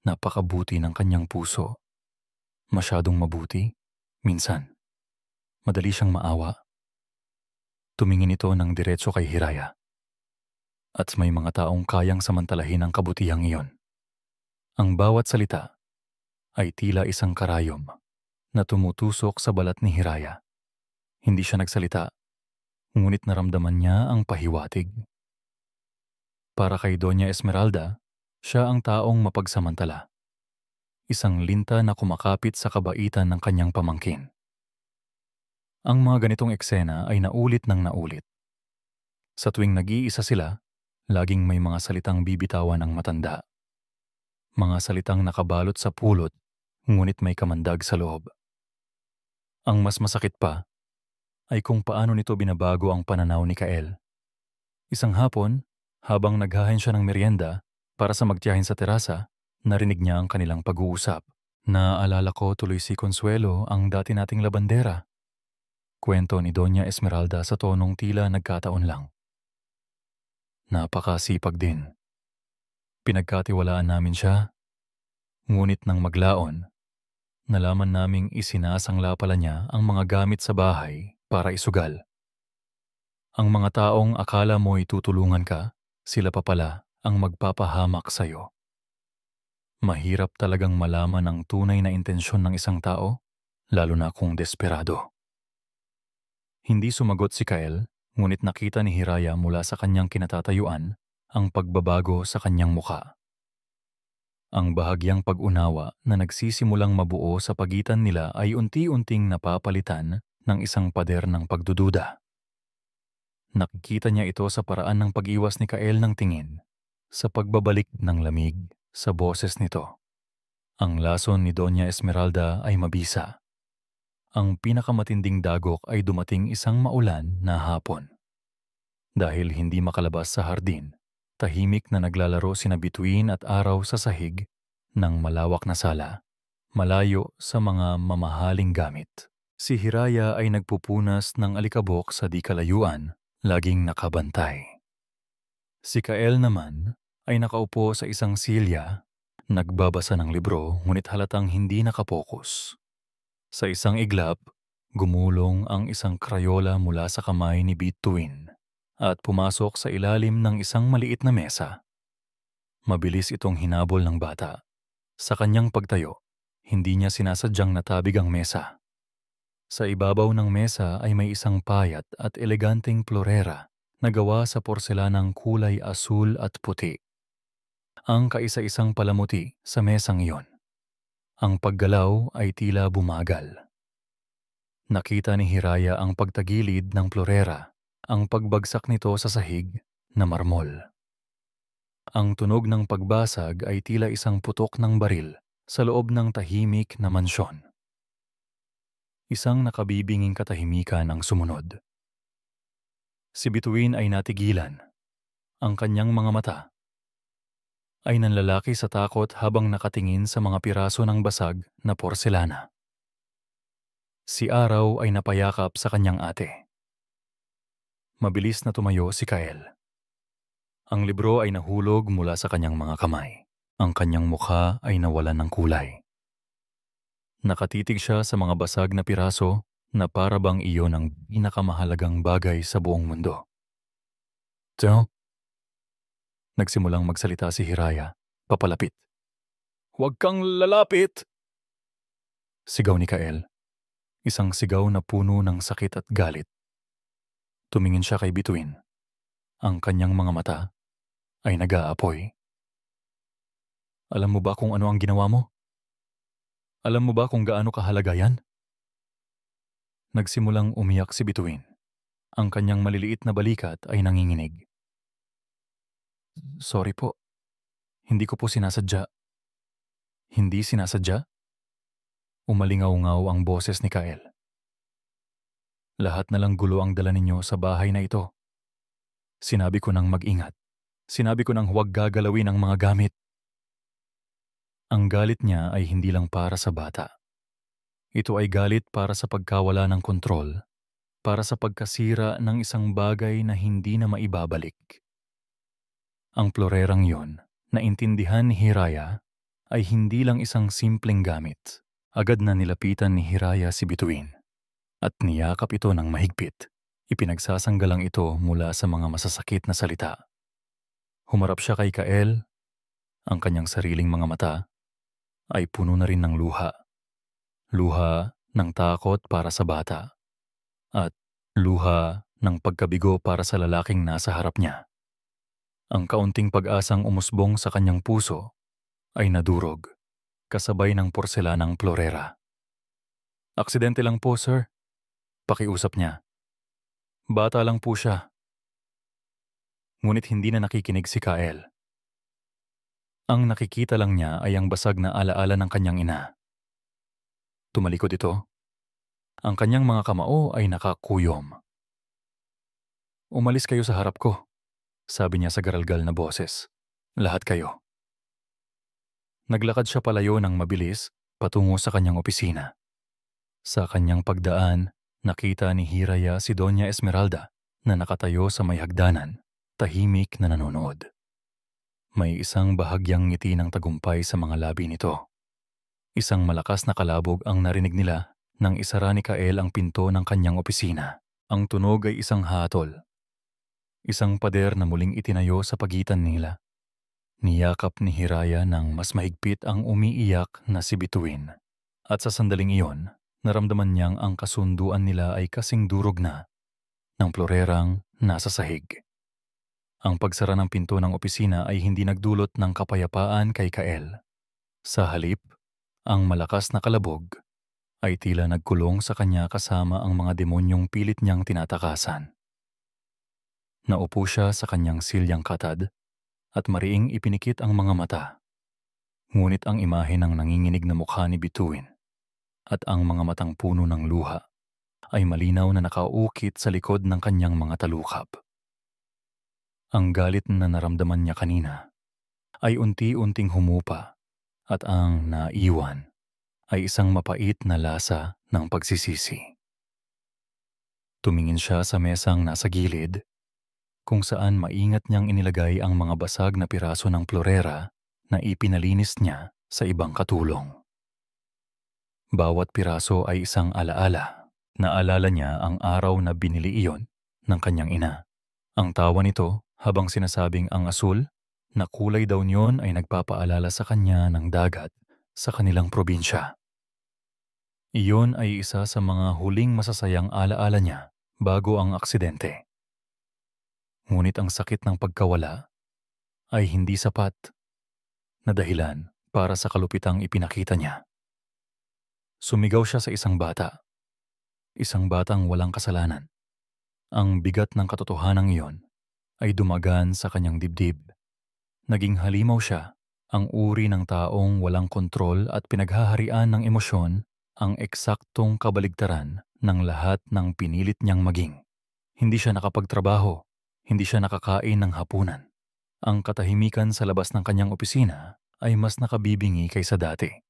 napakabuti ng kanyang puso. Masyadong mabuti, minsan. Madali siyang maawa. Tumingin ito ng diretso kay Hiraya. At may mga taong kayang samantalahin ang kabutihang iyon. Ang bawat salita ay tila isang karayom na tumutusok sa balat ni Hiraya. Hindi siya nagsalita, ngunit naramdaman niya ang pahiwatig. Para kay Doña Esmeralda, siya ang taong mapagsamantala. Isang linta na kumakapit sa kabaitan ng kanyang pamangkin. Ang mga ganitong eksena ay naulit ng naulit. Sa tuwing nag-iisa sila, laging may mga salitang bibitawan ang matanda. Mga salitang nakabalot sa pulot, ngunit may kamandag sa loob. Ang mas masakit pa ay kung paano nito binabago ang pananaw ni Kael. Isang hapon, habang naghahain siya ng merienda para sa magtiyahin sa terasa, narinig niya ang kanilang pag-uusap. Naaalala ko tuloy si Consuelo, ang dati nating labandera. Kwento ni Doña Esmeralda sa tonong tila nagkataon lang. Napakasipag din. Pinagkatiwalaan namin siya, ngunit nang maglaon, nalaman naming isinasangla pala niya ang mga gamit sa bahay para isugal. Ang mga taong akala mo'y tutulungan ka, sila pa pala ang magpapahamak sa'yo. Mahirap talagang malaman ang tunay na intensyon ng isang tao, lalo na kung desperado. Hindi sumagot si Kael, ngunit nakita ni Hiraya mula sa kanyang kinatatayuan ang pagbabago sa kanyang muka. Ang bahagyang pag-unawa na nagsisimulang mabuo sa pagitan nila ay unti-unting napapalitan ng isang pader ng pagdududa. Nakikita niya ito sa paraan ng pag-iwas ni Kael ng tingin, sa pagbabalik ng lamig sa boses nito. Ang lason ni Doña Esmeralda ay mabisa. Ang pinakamatinding dagok ay dumating isang maulan na hapon. Dahil hindi makalabas sa hardin, tahimik na naglalaro sina Bituin at Araw sa sahig ng malawak na sala, malayo sa mga mamahaling gamit. Si Hiraya ay nagpupunas ng alikabok sa di kalayuan, laging nakabantay. Si Kael naman ay nakaupo sa isang silya, nagbabasa ng libro ngunit halatang hindi nakapokus. Sa isang iglap, gumulong ang isang krayola mula sa kamay ni Bituin at pumasok sa ilalim ng isang maliit na mesa. Mabilis itong hinabol ng bata. Sa kanyang pagtayo, hindi niya sinasadyang natabig ang mesa. Sa ibabaw ng mesa ay may isang payat at eleganteng florera na gawa sa porselanang kulay asul at puti. Ang kaisa-isang palamuti sa mesang iyon. Ang paggalaw ay tila bumagal. Nakita ni Hiraya ang pagtagilid ng plorera, ang pagbagsak nito sa sahig na marmol. Ang tunog ng pagbasag ay tila isang putok ng baril sa loob ng tahimik na mansyon. Isang nakabibinging katahimikan ang sumunod. Si Bituin ay natigilan. Ang kanyang mga mata ay nanlalaki sa takot habang nakatingin sa mga piraso ng basag na porselana. Si Araw ay napayakap sa kanyang ate. Mabilis na tumayo si Kael. Ang libro ay nahulog mula sa kanyang mga kamay. Ang kanyang mukha ay nawalan ng kulay. Nakatitig siya sa mga basag na piraso na para bang iyon ang pinakamahalagang bagay sa buong mundo. "Teo?" Nagsimulang magsalita si Hiraya, papalapit. "Huwag kang lalapit!" Sigaw ni Kael. Isang sigaw na puno ng sakit at galit. Tumingin siya kay Bituin. Ang kanyang mga mata ay nag-aapoy. "Alam mo ba kung ano ang ginawa mo? Alam mo ba kung gaano kahalaga yan?" Nagsimulang umiyak si Bituin. Ang kanyang maliliit na balikat ay nanginginig. "Sorry po. Hindi ko po sinasadya." "Hindi sinasadya?" Umalingaw-ngaw ang boses ni Kael. "Lahat na lang gulo ang dala ninyo sa bahay na ito. Sinabi ko nang mag-ingat. Sinabi ko nang huwag gagalawin ang mga gamit." Ang galit niya ay hindi lang para sa bata. Ito ay galit para sa pagkawala ng kontrol, para sa pagkasira ng isang bagay na hindi na maibabalik. Ang plorerang yon, naintindihan ni Hiraya, ay hindi lang isang simpleng gamit. Agad na nilapitan ni Hiraya si Bituin at niyakap ito ng mahigpit. Ipinagsasanggalang ito mula sa mga masasakit na salita. Humarap siya kay Kael. Ang kanyang sariling mga mata ay puno na rin ng luha. Luha ng takot para sa bata at luha ng pagkabigo para sa lalaking nasa harap niya. Ang kaunting pag-asang umusbong sa kanyang puso ay nadurog, kasabay ng porselanang plorera. "Aksidente lang po, sir." Pakiusap niya. Bata lang po siya. Ngunit hindi na nakikinig si Kael. Ang nakikita lang niya ay ang basag na alaala ng kanyang ina. Tumalikod ito. Ang kanyang mga kamao ay nakakuyom. "Umalis kayo sa harap ko," sabi niya sa garalgal na boses. "Lahat kayo." Naglakad siya palayo ng mabilis patungo sa kanyang opisina. Sa kanyang pagdaan, nakita ni Hiraya si Doña Esmeralda na nakatayo sa may hagdanan, tahimik na nanonood. May isang bahagyang ngiti ng tagumpay sa mga labi nito. Isang malakas na kalabog ang narinig nila nang isara ni Kael ang pinto ng kanyang opisina. Ang tunog ay isang hatol. Isang pader na muling itinayo sa pagitan nila. Niyakap ni Hiraya ng mas mahigpit ang umiiyak na si Bituin. At sa sandaling iyon, naramdaman niyang ang kasunduan nila ay kasing durog na ng plorerang nasa sahig. Ang pagsara ng pinto ng opisina ay hindi nagdulot ng kapayapaan kay Kael. Sa halip, ang malakas na kalabog ay tila nagkulong sa kanya kasama ang mga demonyong pilit niyang tinatakasan. Naupo siya sa kanyang silyang katad at mariing ipinikit ang mga mata. Ngunit ang imahe ng nanginginig na mukha ni Bituin at ang mga matang puno ng luha ay malinaw na nakaukit sa likod ng kanyang mga talukap. Ang galit na naramdaman niya kanina ay unti-unting humupa at ang naiwan ay isang mapait na lasa ng pagsisisi. Tumingin siya sa mesang nasa gilid kung saan maingat niyang inilagay ang mga basag na piraso ng plorera na ipinalinis niya sa ibang katulong. Bawat piraso ay isang alaala. Naalala niya ang araw na binili iyon ng kanyang ina. Ang tawa nito habang sinasabing ang asul na kulay daw niyon ay nagpapaalala sa kanya ng dagat sa kanilang probinsya. Iyon ay isa sa mga huling masasayang alaala niya bago ang aksidente. Ngunit ang sakit ng pagkawala ay hindi sapat na dahilan para sa kalupitang ipinakita niya. Sumigaw siya sa isang bata, isang batang walang kasalanan. Ang bigat ng katotohanan iyon ay dumagan sa kanyang dibdib. Naging halimaw siya, ang uri ng taong walang kontrol at pinaghaharian ng emosyon, ang eksaktong kabaligtaran ng lahat ng pinilit niyang maging. Hindi siya nakapagtrabaho, hindi siya nakakain ng hapunan. Ang katahimikan sa labas ng kanyang opisina ay mas nakabibingi kaysa dati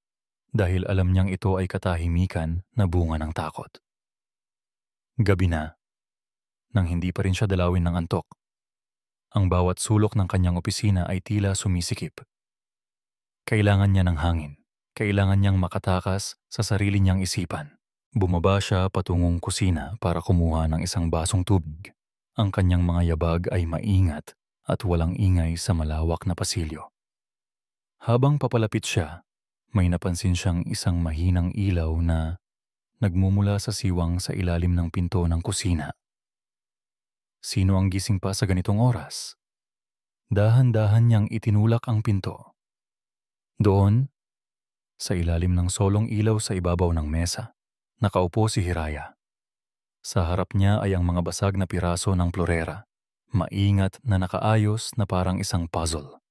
dahil alam niyang ito ay katahimikan na bunga ng takot. Gabi na, nang hindi pa rin siya dalawin ng antok. Ang bawat sulok ng kanyang opisina ay tila sumisikip. Kailangan niya ng hangin. Kailangan niyang makatakas sa sarili niyang isipan. Bumaba siya patungong kusina para kumuha ng isang basong tubig. Ang kanyang mga yabag ay maingat at walang ingay sa malawak na pasilyo. Habang papalapit siya, may napansin siyang isang mahinang ilaw na nagmumula sa siwang sa ilalim ng pinto ng kusina. Sino ang gising pa sa ganitong oras? Dahan-dahan niyang itinulak ang pinto. Doon, sa ilalim ng solong ilaw sa ibabaw ng mesa, nakaupo si Hiraya. Sa harap niya ay ang mga basag na piraso ng plorera, maingat na nakaayos na parang isang puzzle.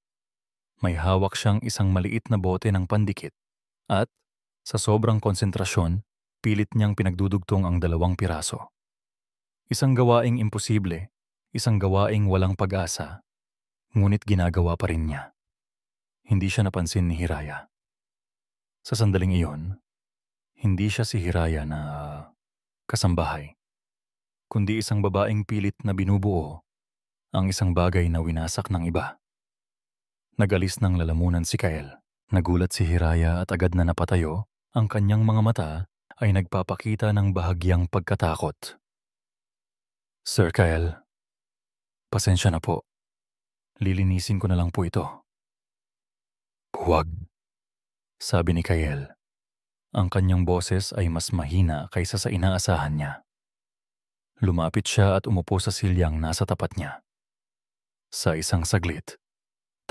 May hawak siyang isang maliit na bote ng pandikit at, sa sobrang konsentrasyon, pilit niyang pinagdudugtong ang dalawang piraso. Isang gawaing imposible, isang gawaing walang pag-asa, ngunit ginagawa pa rin niya. Hindi siya napansin ni Hiraya. Sa sandaling iyon, hindi siya si Hiraya na kasambahay, kundi isang babaeng pilit na binubuo ang isang bagay na winasak ng iba. Nagalis ng lalamunan si Kael. Nagulat si Hiraya at agad na napatayo. Ang kanyang mga mata ay nagpapakita ng bahagyang pagkatakot. Sir Kael, pasensya na po. Lilinisin ko na lang po ito. Huwag, sabi ni Kael. Ang kanyang boses ay mas mahina kaysa sa inaasahan niya. Lumapit siya at umupo sa silyang nasa tapat niya. Sa isang saglit,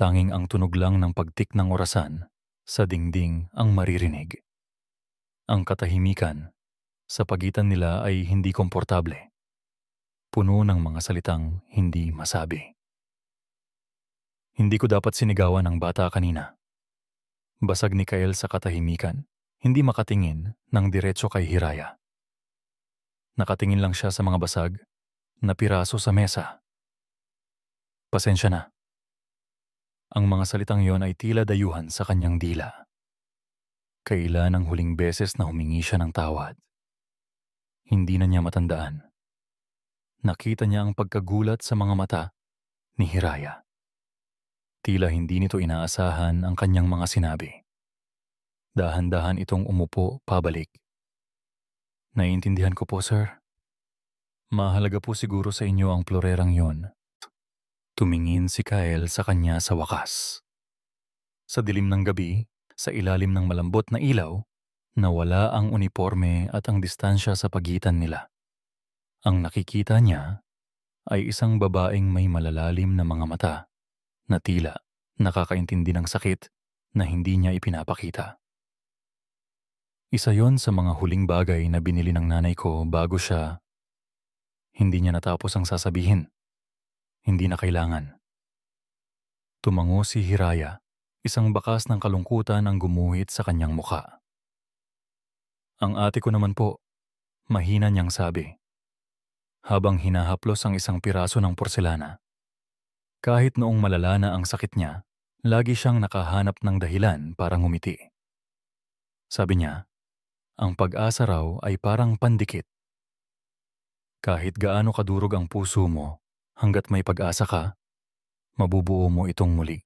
tanging ang tunog lang ng pagtik ng orasan sa dingding ang maririnig. Ang katahimikan sa pagitan nila ay hindi komportable. Puno ng mga salitang hindi masabi. Hindi ko dapat sinigawan ang bata kanina. Basag ni Kael sa katahimikan, hindi makatingin ng diretso kay Hiraya. Nakatingin lang siya sa mga basag na piraso sa mesa. Pasensya na. Ang mga salitang yon ay tila dayuhan sa kanyang dila. Kailan ang huling beses na humingi siya ng tawad? Hindi na niya matandaan. Nakita niya ang pagkagulat sa mga mata ni Hiraya. Tila hindi nito inaasahan ang kanyang mga sinabi. Dahan-dahan itong umupo pabalik. Naiintindihan ko po, sir. Mahalaga po siguro sa inyo ang plorerang yon. Tumingin si Kael sa kanya sa wakas. Sa dilim ng gabi, sa ilalim ng malambot na ilaw, nawala ang uniforme at ang distansya sa pagitan nila. Ang nakikita niya ay isang babaeng may malalalim na mga mata na tila nakakaintindi ng sakit na hindi niya ipinapakita. Isa yon sa mga huling bagay na binili ng nanay ko bago siya. Hindi niya natapos ang sasabihin. Hindi na kailangan. Tumango si Hiraya, isang bakas ng kalungkutan ang gumuhit sa kanyang muka. Ang ate ko naman po, mahina niyang sabi. Habang hinahaplos ang isang piraso ng porselana. Kahit noong malala na ang sakit niya, lagi siyang nakahanap ng dahilan para ngumiti. Sabi niya, ang pag-asa raw ay parang pandikit. Kahit gaano kadurog ang puso mo, hanggat may pag-asa ka, mabubuo mo itong muli.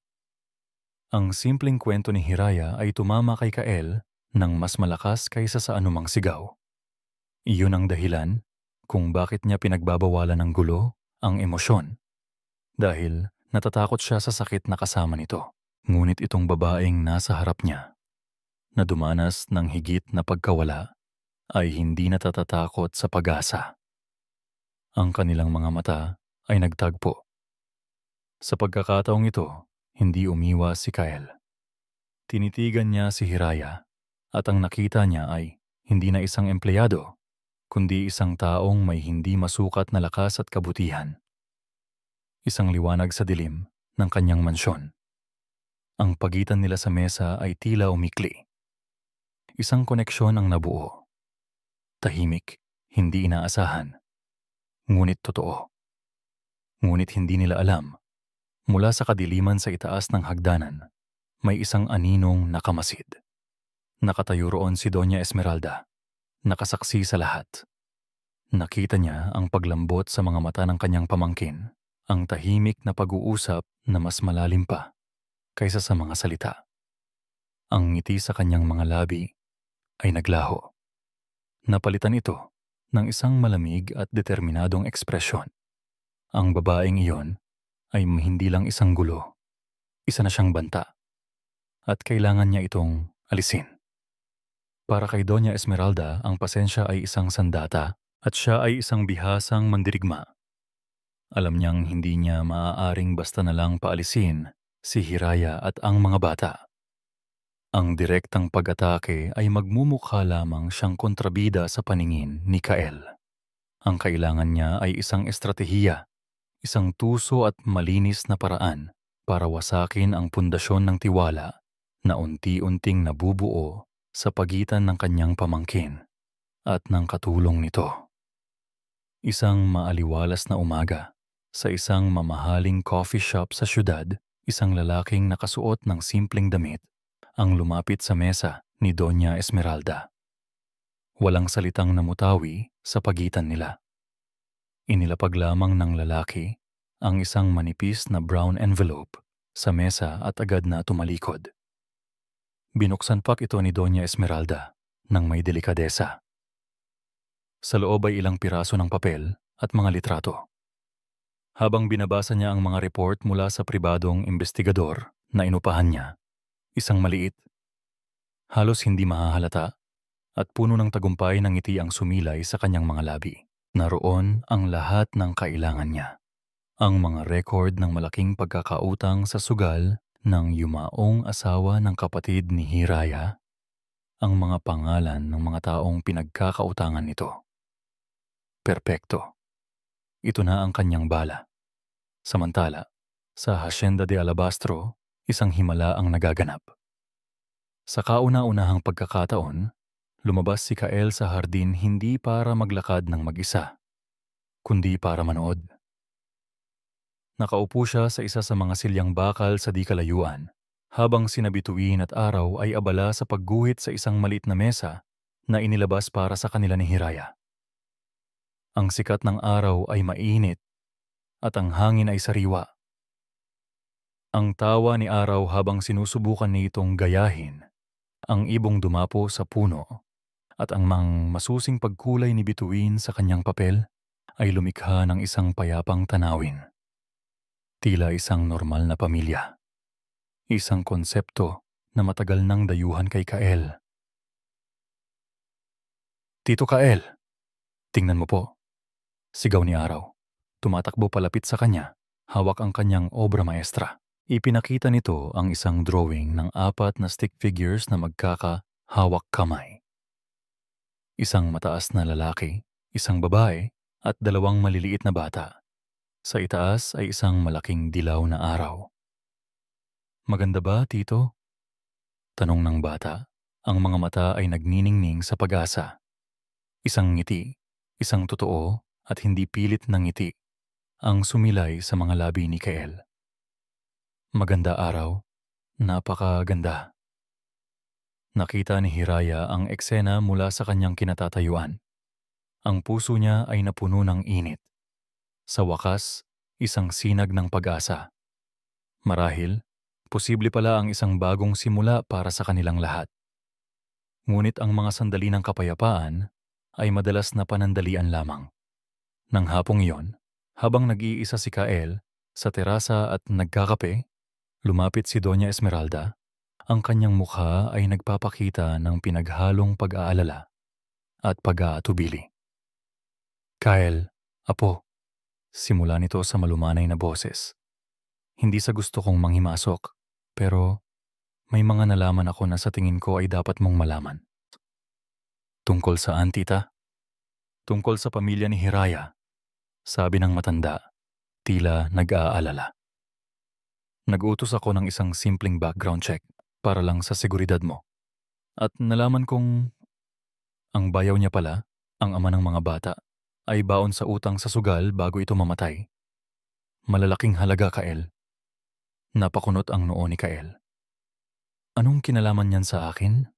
Ang simpleng kwento ni Hiraya ay tumama kay Kael ng mas malakas kaysa sa anumang sigaw. Iyon ang dahilan kung bakit niya pinagbabawalan ng gulo ang emosyon. Dahil natatakot siya sa sakit na kasama nito. Ngunit itong babaeng nasa harap niya, na dumanas ng higit na pagkawala, ay hindi natatatakot sa pag-asa. Ang kanilang mga mata ay nagtagpo. Sa pagkakataong ito, hindi umiwas si Kael. Tinitigan niya si Hiraya at ang nakita niya ay Hindi na isang empleyado, kundi isang taong may hindi masukat na lakas at kabutihan. Isang liwanag sa dilim ng kanyang mansyon. Ang pagitan nila sa mesa ay tila umikli. Isang koneksyon ang nabuo. Tahimik, hindi inaasahan. Ngunit totoo. Ngunit hindi nila alam, mula sa kadiliman sa itaas ng hagdanan, may isang aninong nakamasid. Nakatayo roon si Doña Esmeralda, nakasaksi sa lahat. Nakita niya ang paglambot sa mga mata ng kanyang pamangkin, ang tahimik na pag-uusap na mas malalim pa kaysa sa mga salita. Ang ngiti sa kanyang mga labi ay naglaho. Napalitan ito ng isang malamig at determinadong ekspresyon. Ang babaeng iyon ay hindi lang isang gulo, isa na siyang banta, at kailangan niya itong alisin. Para kay Doña Esmeralda, ang pasensya ay isang sandata at siya ay isang bihasang mandirigma. Alam niyang hindi niya maaaring basta na lang paalisin si Hiraya at ang mga bata. Ang direktang pag-atake ay magmumukha lamang siyang kontrabida sa paningin ni Kael. Ang kailangan niya ay isang estratehiya, isang tuso at malinis na paraan para wasakin ang pundasyon ng tiwala na unti-unting nabubuo sa pagitan ng kanyang pamangkin at ng katulong nito. Isang maaliwalas na umaga, sa isang mamahaling coffee shop sa syudad, isang lalaking nakasuot ng simpleng damit ang lumapit sa mesa ni Doña Esmeralda. Walang salitang namutawi sa pagitan nila. Inilapag lamang ng lalaki ang isang manipis na brown envelope sa mesa at agad na tumalikod. Binuksan pak ito ni Doña Esmeralda ng may delikadesa. Sa loob ay ilang piraso ng papel at mga litrato. Habang binabasa niya ang mga report mula sa pribadong investigador na inupahan niya, isang maliit, halos hindi mahahalata, at puno ng tagumpay ng ngiti ang sumilay sa kanyang mga labi. Naroon ang lahat ng kailangan niya. Ang mga record ng malaking pagkakautang sa sugal ng yumaong asawa ng kapatid ni Hiraya, ang mga pangalan ng mga taong pinagkakautangan nito. Perpekto. Ito na ang kanyang bala. Samantala, sa Hacienda de Alabastro, isang himala ang nagaganap. Sa kauna-unahang pagkakataon, lumabas si Kael sa hardin hindi para maglakad ng mag-isa, kundi para manood. Nakaupo siya sa isa sa mga silyang bakal sa di kalayuan, habang sina Bituin at Araw ay abala sa pagguhit sa isang maliit na mesa na inilabas para sa kanila ni Hiraya. Ang sikat ng araw ay mainit at ang hangin ay sariwa. Ang tawa ni Araw habang sinusubukan nitong gayahin ang ibong dumapo sa puno at ang masusing pagkulay ni Bituin sa kanyang papel ay lumikha ng isang payapang tanawin. Tila isang normal na pamilya. Isang konsepto na matagal nang dayuhan kay Kael. "Tito Kael, tingnan mo po," sigaw ni Araw. Tumatakbo palapit sa kanya, hawak ang kanyang obra maestra. Ipinakita nito ang isang drawing ng 4 na stick figures na magkakahawak kamay. Isang mataas na lalaki, isang babae, at 2 maliliit na bata. Sa itaas ay isang malaking dilaw na araw. "Maganda ba, tito?" tanong ng bata. Ang mga mata ay nagniningning sa pag-asa. Isang ngiti, isang totoo at hindi pilit na ngiti ang sumilay sa mga labi ni Kael. "Maganda, Araw. Napakaganda." Nakita ni Hiraya ang eksena mula sa kanyang kinatatayuan. Ang puso niya ay napuno ng init. Sa wakas, isang sinag ng pag-asa. Marahil, posible pala ang isang bagong simula para sa kanilang lahat. Ngunit ang mga sandali ng kapayapaan ay madalas na panandalian lamang. Nang hapong iyon, habang nag-iisa si Kael sa terasa at nagkakape, lumapit si Doña Esmeralda. Ang kanyang mukha ay nagpapakita ng pinaghalong pag-aalala at pag-aatubili. "Kael, apo," simula nito sa malumanay na boses. "Hindi sa gusto kong manghimasok, pero may mga nalaman ako na sa tingin ko ay dapat mong malaman." Tungkol saan, tita? Tungkol sa pamilya ni Hiraya, sabi ng matanda, tila nag-aalala. Nag-utos ako ng isang simpleng background check para lang sa seguridad mo. At nalaman kong ang bayaw niya pala, ang ama ng mga bata, ay baon sa utang sa sugal bago ito mamatay. Malalaking halaga, Kael. Napakunot ang noo ni Kael. Anong kinalaman niyan sa akin?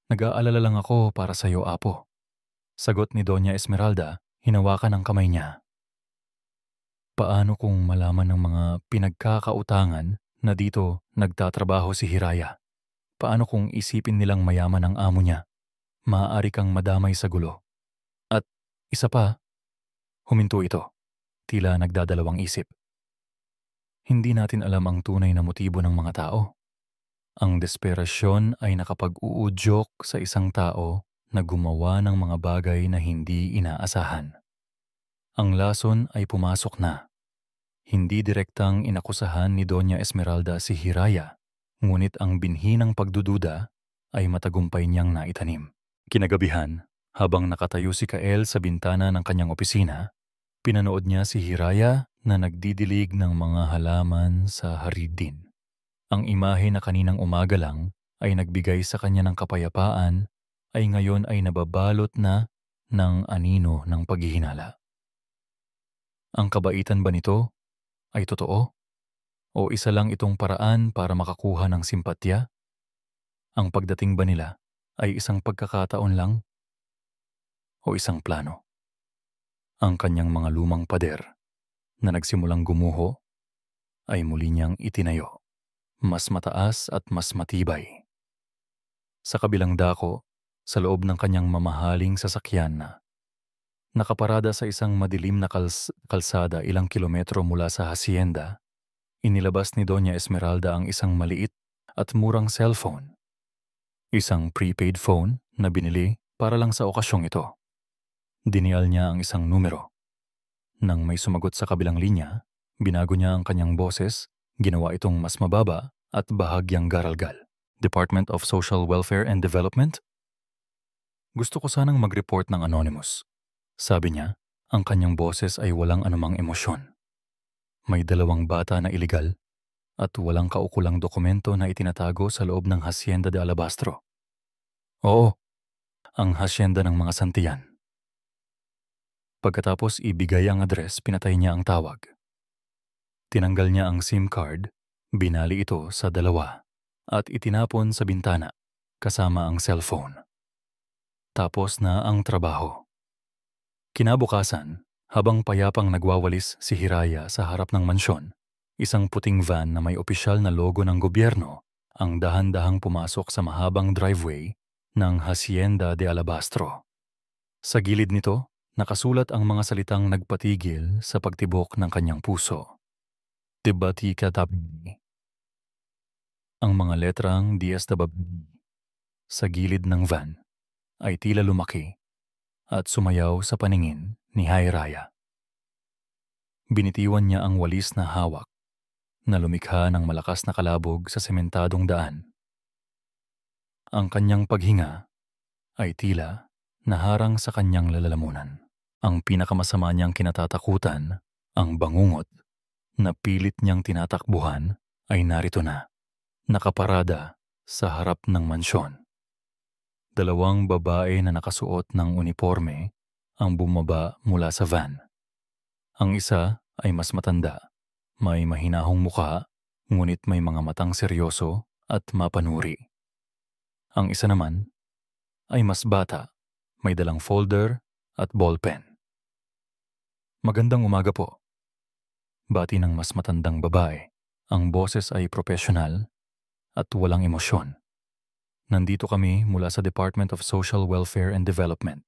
Nag-aalala lang ako para sa iyo, Apo. Sagot ni Doña Esmeralda, hinawakan ang kamay niya. Paano kung malaman ng mga pinagkakautangan na dito nagtatrabaho si Hiraya? Paano kung isipin nilang mayaman ang amo niya? Maaari kang madamay sa gulo. At isa pa, huminto ito. Tila nagdadalawang isip. Hindi natin alam ang tunay na motibo ng mga tao. Ang desperasyon ay nakapag-uudyok sa isang tao na gumawa ng mga bagay na hindi inaasahan. Ang lason ay pumasok na. Hindi direktang inakusahan ni Doña Esmeralda si Hiraya, ngunit ang binhi ng pagdududa ay matagumpay niyang naitanim. Kinagabihan, habang nakatayo si Kael sa bintana ng kanyang opisina, pinanood niya si Hiraya na nagdidilig ng mga halaman sa haridin. Ang imahe na kaninang umaga lang ay nagbigay sa kanya ng kapayapaan ay ngayon ay nababalot na ng anino ng paghihinala. Ang kabaitan ba nito ay totoo? O isa lang itong paraan para makakuha ng simpatya? Ang pagdating ba nila ay isang pagkakataon lang? O isang plano? Ang kanyang mga lumang pader na nagsimulang gumuho ay muli niyang itinayo, mas mataas at mas matibay. Sa kabilang dako, sa loob ng kanyang mamahaling sasakyan na nakaparada sa isang madilim na kalsada ilang kilometro mula sa hacienda, inilabas ni Doña Esmeralda ang isang maliit at murang cellphone. Isang prepaid phone na binili para lang sa okasyong ito. Dinial niya ang isang numero. Nang may sumagot sa kabilang linya, binago niya ang kanyang boses, ginawa itong mas mababa at bahagyang garalgal. Department of Social Welfare and Development? Gusto ko sanang mag-report ng anonymous. Sabi niya, ang kanyang boses ay walang anumang emosyon. May 2 bata na iligal at walang kaukulang dokumento na itinatago sa loob ng Hacienda de Alabastro. Oo, ang hacienda ng mga Santillan. Pagkatapos ibigay ang address, pinatay niya ang tawag. Tinanggal niya ang SIM card, binali ito sa 2 at itinapon sa bintana kasama ang cellphone. Tapos na ang trabaho. Kinabukasan, habang payapang nagwawalis si Hiraya sa harap ng mansyon, isang puting van na may opisyal na logo ng gobyerno ang dahan-dahang pumasok sa mahabang driveway ng Hacienda de Alabastro. Sa gilid nito, nakasulat ang mga salitang nagpatigil sa pagtibok ng kanyang puso. Tibati Katabi. Ang mga letrang DSWD sa gilid ng van ay tila lumaki at sumayaw sa paningin ni Hiraya. Binitiwan niya ang walis na hawak na lumikha ng malakas na kalabog sa sementadong daan. Ang kanyang paghinga ay tila naharang sa kanyang lalamunan. Ang pinakamasama niyang kinatatakutan, ang bangungot na pilit niyang tinatakbuhan ay narito na, nakaparada sa harap ng mansyon. 2 babae na nakasuot ng uniforme ang bumaba mula sa van. Ang isa ay mas matanda, may mahinahong mukha, ngunit may mga matang seryoso at mapanuri. Ang isa naman ay mas bata, may dalang folder at ballpen. Magandang umaga po. Bati ng mas matandang babae. Ang boses ay profesional at walang emosyon. Nandito kami mula sa Department of Social Welfare and Development.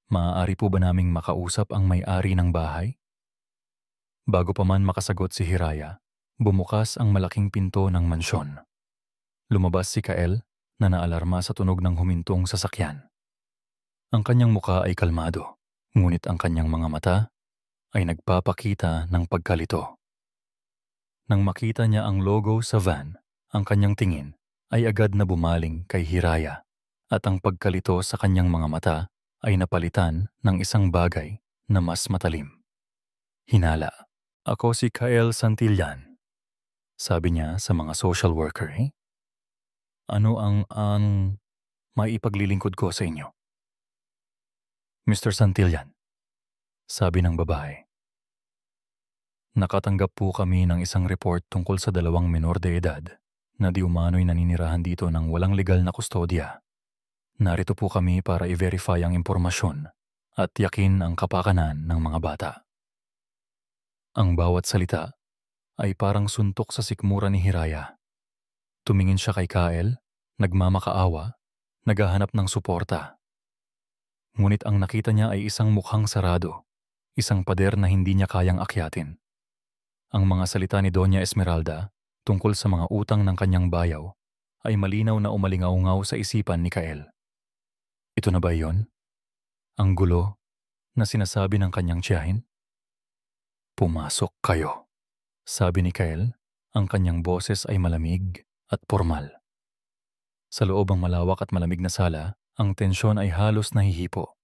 Maaari po ba naming makausap ang may-ari ng bahay? Bago pa man makasagot si Hiraya, bumukas ang malaking pinto ng mansyon. Lumabas si Kael na naalarma sa tunog ng humintong sasakyan. Ang kanyang muka ay kalmado, ngunit ang kanyang mga mata ay nagpapakita ng pagkalito. Nang makita niya ang logo sa van, ang kanyang tingin ay agad na bumaling kay Hiraya. at ang pagkalito sa kanyang mga mata ay napalitan ng isang bagay na mas matalim. Hinala. Ako si Kyle Santillan. Sabi niya sa mga social worker. Ano ang maipaglilingkod ko sa inyo? Mr. Santillan, sabi ng babae. Nakatanggap po kami ng isang report tungkol sa 2 menor de edad na di umano'y naninirahan dito ng walang legal na kustodya. Narito po kami para i-verify ang impormasyon at yakin ang kapakanan ng mga bata. Ang bawat salita ay parang suntok sa sikmura ni Hiraya. Tumingin siya kay Kyle, nagmamakaawa, naghahanap ng suporta. Ngunit ang nakita niya ay isang mukhang sarado, isang pader na hindi niya kayang akyatin. Ang mga salita ni Doña Esmeralda tungkol sa mga utang ng kanyang bayaw ay malinaw na umalingaw-ngaw sa isipan ni Kyle. Ito na ba iyon? Ang gulo na sinasabi ng kanyang tiyahin? Pumasok kayo, sabi ni Kyle. Ang kanyang boses ay malamig at formal. Sa loob ng malawak at malamig na sala, ang tensyon ay halos nahihipo.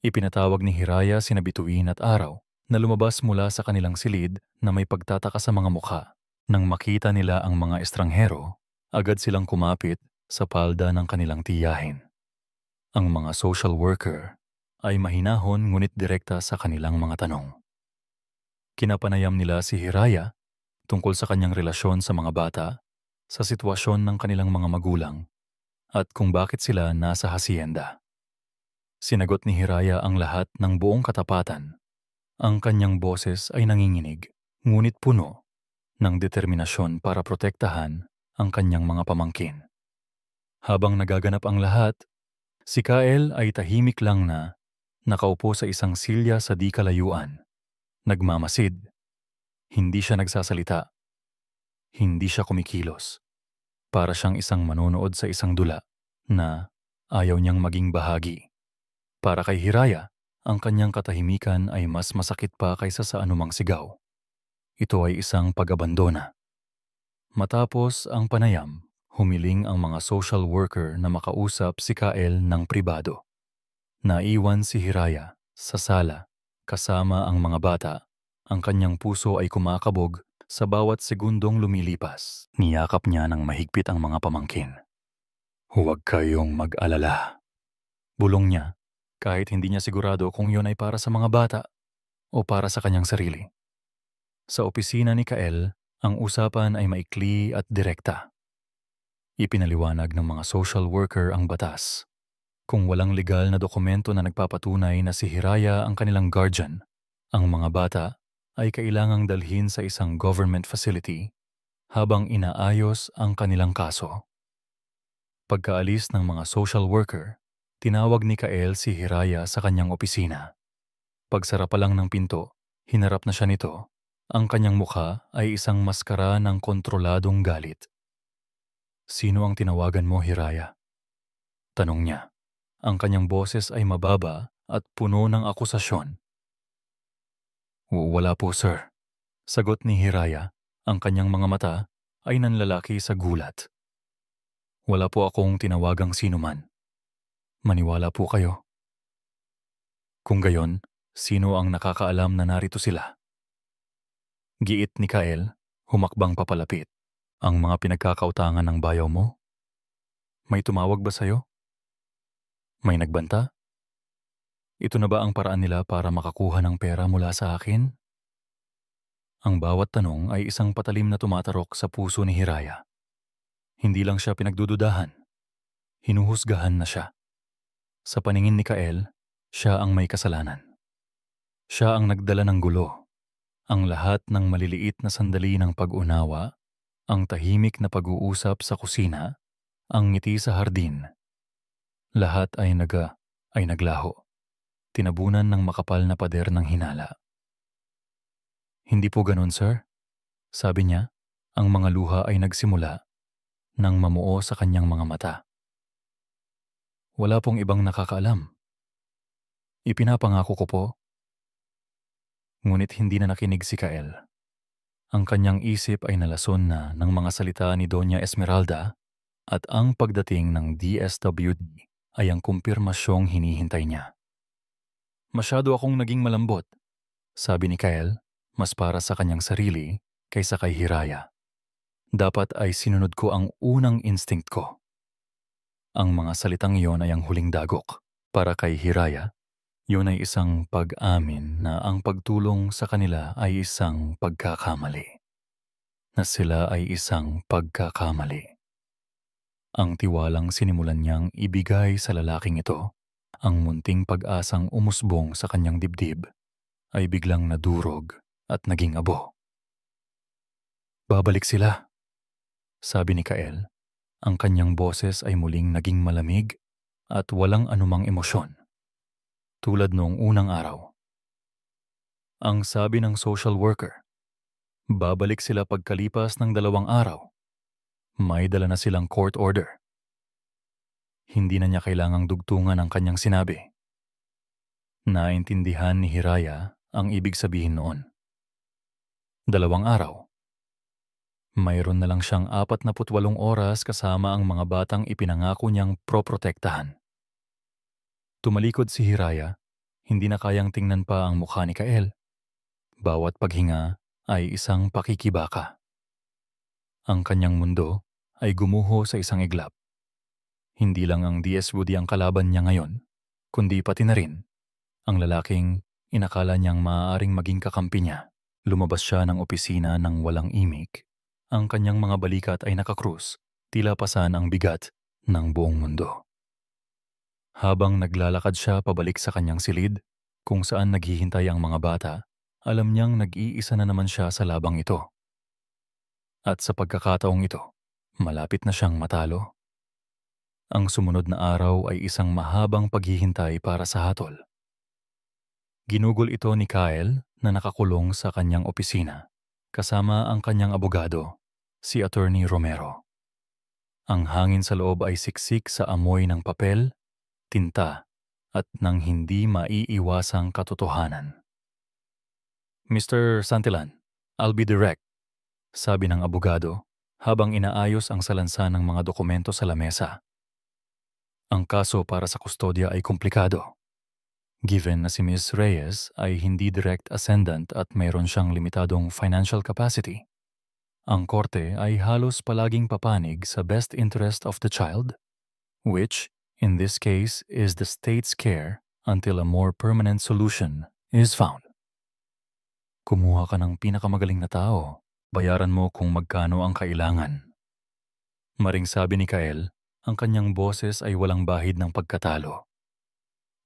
Ipinatawag ni Hiraya sina Bituin at Araw na lumabas mula sa kanilang silid na may pagtataka sa mga mukha. Nang makita nila ang mga estranghero, agad silang kumapit sa palda ng kanilang tiyahin. Ang mga social worker ay mahinahon ngunit direkta sa kanilang mga tanong. Kinapanayam nila si Hiraya tungkol sa kanyang relasyon sa mga bata, sa sitwasyon ng kanilang mga magulang, at kung bakit sila nasa hasyenda. Sinagot ni Hiraya ang lahat ng buong katapatan. Ang kanyang boses ay nanginginig, ngunit puno ng determinasyon para protektahan ang kanyang mga pamangkin. Habang nagaganap ang lahat, si Kyle ay tahimik lang na nakaupo sa isang silya sa di kalayuan. Nagmamasid. Hindi siya nagsasalita. Hindi siya kumikilos. Para siyang isang manonood sa isang dula na ayaw niyang maging bahagi. Para kay Hiraya, ang kanyang katahimikan ay mas masakit pa kaysa sa anumang sigaw. Ito ay isang pag-abandona. Matapos ang panayam, humiling ang mga social worker na makausap si Kyle ng pribado. Naiwan si Hiraya sa sala kasama ang mga bata. Ang kanyang puso ay kumakabog sa bawat segundong lumilipas. Niyakap niya ng mahigpit ang mga pamangkin. Huwag kayong mag-alala. Bulong niya, kahit hindi niya sigurado kung yun ay para sa mga bata o para sa kanyang sarili. Sa opisina ni Kyle, ang usapan ay maikli at direkta. Ipinaliwanag ng mga social worker ang batas. Kung walang legal na dokumento na nagpapatunay na si Hiraya ang kanilang guardian, ang mga bata ay kailangang dalhin sa isang government facility habang inaayos ang kanilang kaso. Pagkaalis ng mga social worker, tinawag ni Kyle si Hiraya sa kanyang opisina. Pagsara pa lang ng pinto, hinarap na siya nito. Ang kanyang mukha ay isang maskara ng kontroladong galit. Sino ang tinawagan mo, Hiraya? Tanong niya. Ang kanyang boses ay mababa at puno ng akusasyon. Wala po, sir. Sagot ni Hiraya. Ang kanyang mga mata ay nanlalaki sa gulat. Wala po akong tinawagang sinuman. Maniwala po kayo. Kung gayon, sino ang nakakaalam na narito sila? Giit ni Kyle, humakbang papalapit. Ang mga pinagkakautangan ng bayaw mo? May tumawag ba sa'yo? May nagbanta? Ito na ba ang paraan nila para makakuha ng pera mula sa akin? Ang bawat tanong ay isang patalim na tumatarok sa puso ni Hiraya. Hindi lang siya pinagdududahan. Hinuhusgahan na siya. Sa paningin ni Kyle, siya ang may kasalanan. Siya ang nagdala ng gulo. Ang lahat ng maliliit na sandali ng pag-unawa, ang tahimik na pag-uusap sa kusina, ang ngiti sa hardin. Lahat ay naglaho. Tinabunan ng makapal na pader ng hinala. Hindi po ganun, sir. Sabi niya, ang mga luha ay nagsimula nang mamuo sa kanyang mga mata. Wala pong ibang nakakaalam. Ipinapangako ko po. Ngunit hindi na nakinig si Kyle. Ang kanyang isip ay nalason na ng mga salita ni Doña Esmeralda At ang pagdating ng DSWD ay ang kumpirmasyong hinihintay niya. Masyado akong naging malambot, sabi ni Kyle, mas para sa kanyang sarili kaysa kay Hiraya. Dapat ay sinunod ko ang unang instinct ko. Ang mga salitang iyon ay ang huling dagok. Para kay Hiraya, yun ay isang pag-amin na ang pagtulong sa kanila ay isang pagkakamali. Na sila ay isang pagkakamali. Ang tiwalang sinimulan niyang ibigay sa lalaking ito, ang munting pag-asang umusbong sa kanyang dibdib, ay biglang nadurog at naging abo. Babalik sila, sabi ni Kael. Ang kanyang boses ay muling naging malamig at walang anumang emosyon. Tulad noong unang araw. Ang sabi ng social worker, babalik sila pagkalipas ng 2 araw. May dala na silang court order. Hindi na niya kailangang dugtungan ang kanyang sinabi. Naintindihan ni Hiraya ang ibig sabihin noon. 2 araw. Mayroon na lang siyang 48 oras kasama ang mga batang ipinangako niyang proprotektahan. Tumalikod si Hiraya, hindi na kayang tingnan pa ang mukha ni Kael. Bawat paghinga ay isang pakikibaka. Ang kanyang mundo ay gumuho sa isang iglap. Hindi lang ang DSWD ang kalaban niya ngayon, kundi pati na rin ang lalaking inakala niyang maaaring maging kakampi niya. Lumabas siya ng opisina ng walang imik. Ang kanyang mga balikat ay nakakrus, tila pasan ang bigat ng buong mundo. Habang naglalakad siya pabalik sa kanyang silid, kung saan naghihintay ang mga bata, alam niyang nag-iisa na naman siya sa labang ito. At sa pagkakataong ito, malapit na siyang matalo. Ang sumunod na araw ay isang mahabang paghihintay para sa hatol. Ginugol ito ni Kyle na nakakulong sa kanyang opisina, kasama ang kanyang abogado, si Attorney Romero. Ang hangin sa loob ay siksik sa amoy ng papel, tinta, at ng hindi maiiwasang katotohanan. Mr. Santillan, I'll be direct, sabi ng abogado habang inaayos ang salansan ng mga dokumento sa lamesa. Ang kaso para sa kustodya ay komplikado. Given na si Ms. Reyes ay hindi direct ascendant at mayroon siyang limitadong financial capacity, ang korte ay halos palaging papanig sa best interest of the child, which, in this case, is the state's care until a more permanent solution is found. Kumuha ka ng pinakamagaling na tao, bayaran mo kung magkano ang kailangan. Maring sabi ni Kael, ang kanyang boses ay walang bahid ng pagkatalo.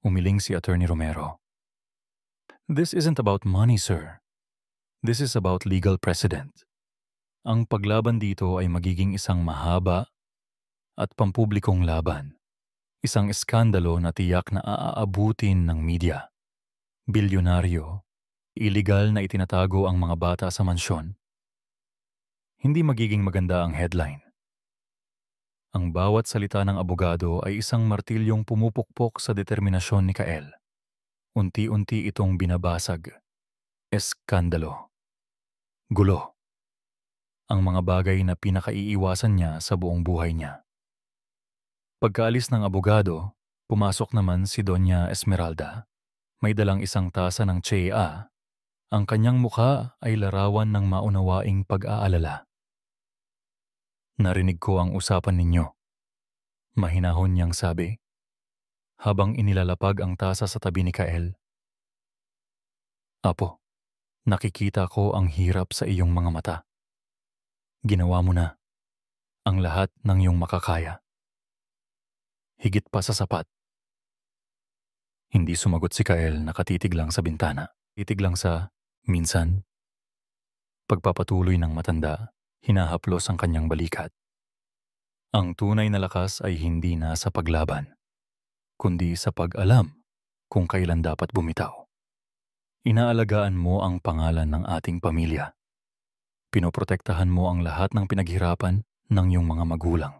Umiling si Attorney Romero. This isn't about money, sir. This is about legal precedent. Ang paglaban dito ay magiging isang mahaba at pampublikong laban. Isang iskandalo na tiyak na aaabutin ng media. Bilyonaryo, iligal na itinatago ang mga bata sa mansyon. Hindi magiging maganda ang headline. Ang bawat salita ng abogado ay isang martilyong pumupukpok sa determinasyon ni Kael. Unti-unti itong binabasag. Eskandalo. Gulo. Ang mga bagay na pinakaiiwasan niya sa buong buhay niya. Pagkaalis ng abogado, pumasok naman si Doña Esmeralda. May dalang isang tasa ng tsaa. Ang kanyang mukha ay larawan ng maunawaing pag-aalala. Narinig ko ang usapan ninyo. Mahinahon niyang sabi, habang inilalapag ang tasa sa tabi ni Kael. Apo, nakikita ko ang hirap sa iyong mga mata. Ginawa mo na ang lahat ng iyong makakaya. Higit pa sa sapat. Hindi sumagot si Kael, nakatitig lang sa bintana. Titig lang sa, minsan. Pagpapatuloy ng matanda, hinahaplos ang kanyang balikat. Ang tunay na lakas ay hindi na sa paglaban, kundi sa pag-alam kung kailan dapat bumitaw. Inaalagaan mo ang pangalan ng ating pamilya. Pinoprotektahan mo ang lahat ng pinaghirapan ng iyong mga magulang.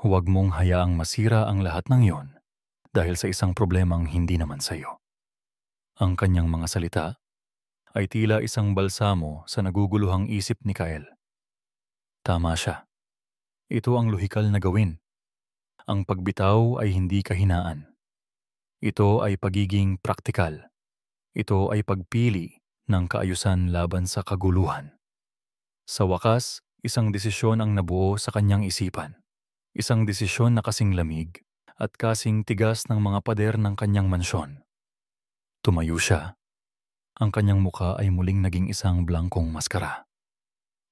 Huwag mong hayaang masira ang lahat ng iyon dahil sa isang problemang hindi naman sa iyo. Ang kanyang mga salita ay tila isang balsamo sa naguguluhang isip ni Kael. Tama siya. Ito ang lohikal na gawin. Ang pagbitaw ay hindi kahinaan. Ito ay pagiging praktikal. Ito ay pagpili ng kaayusan laban sa kaguluhan. Sa wakas, isang desisyon ang nabuo sa kanyang isipan. Isang desisyon na kasing lamig at kasing tigas ng mga pader ng kanyang mansyon. Tumayo siya. Ang kanyang muka ay muling naging isang blangkong maskara.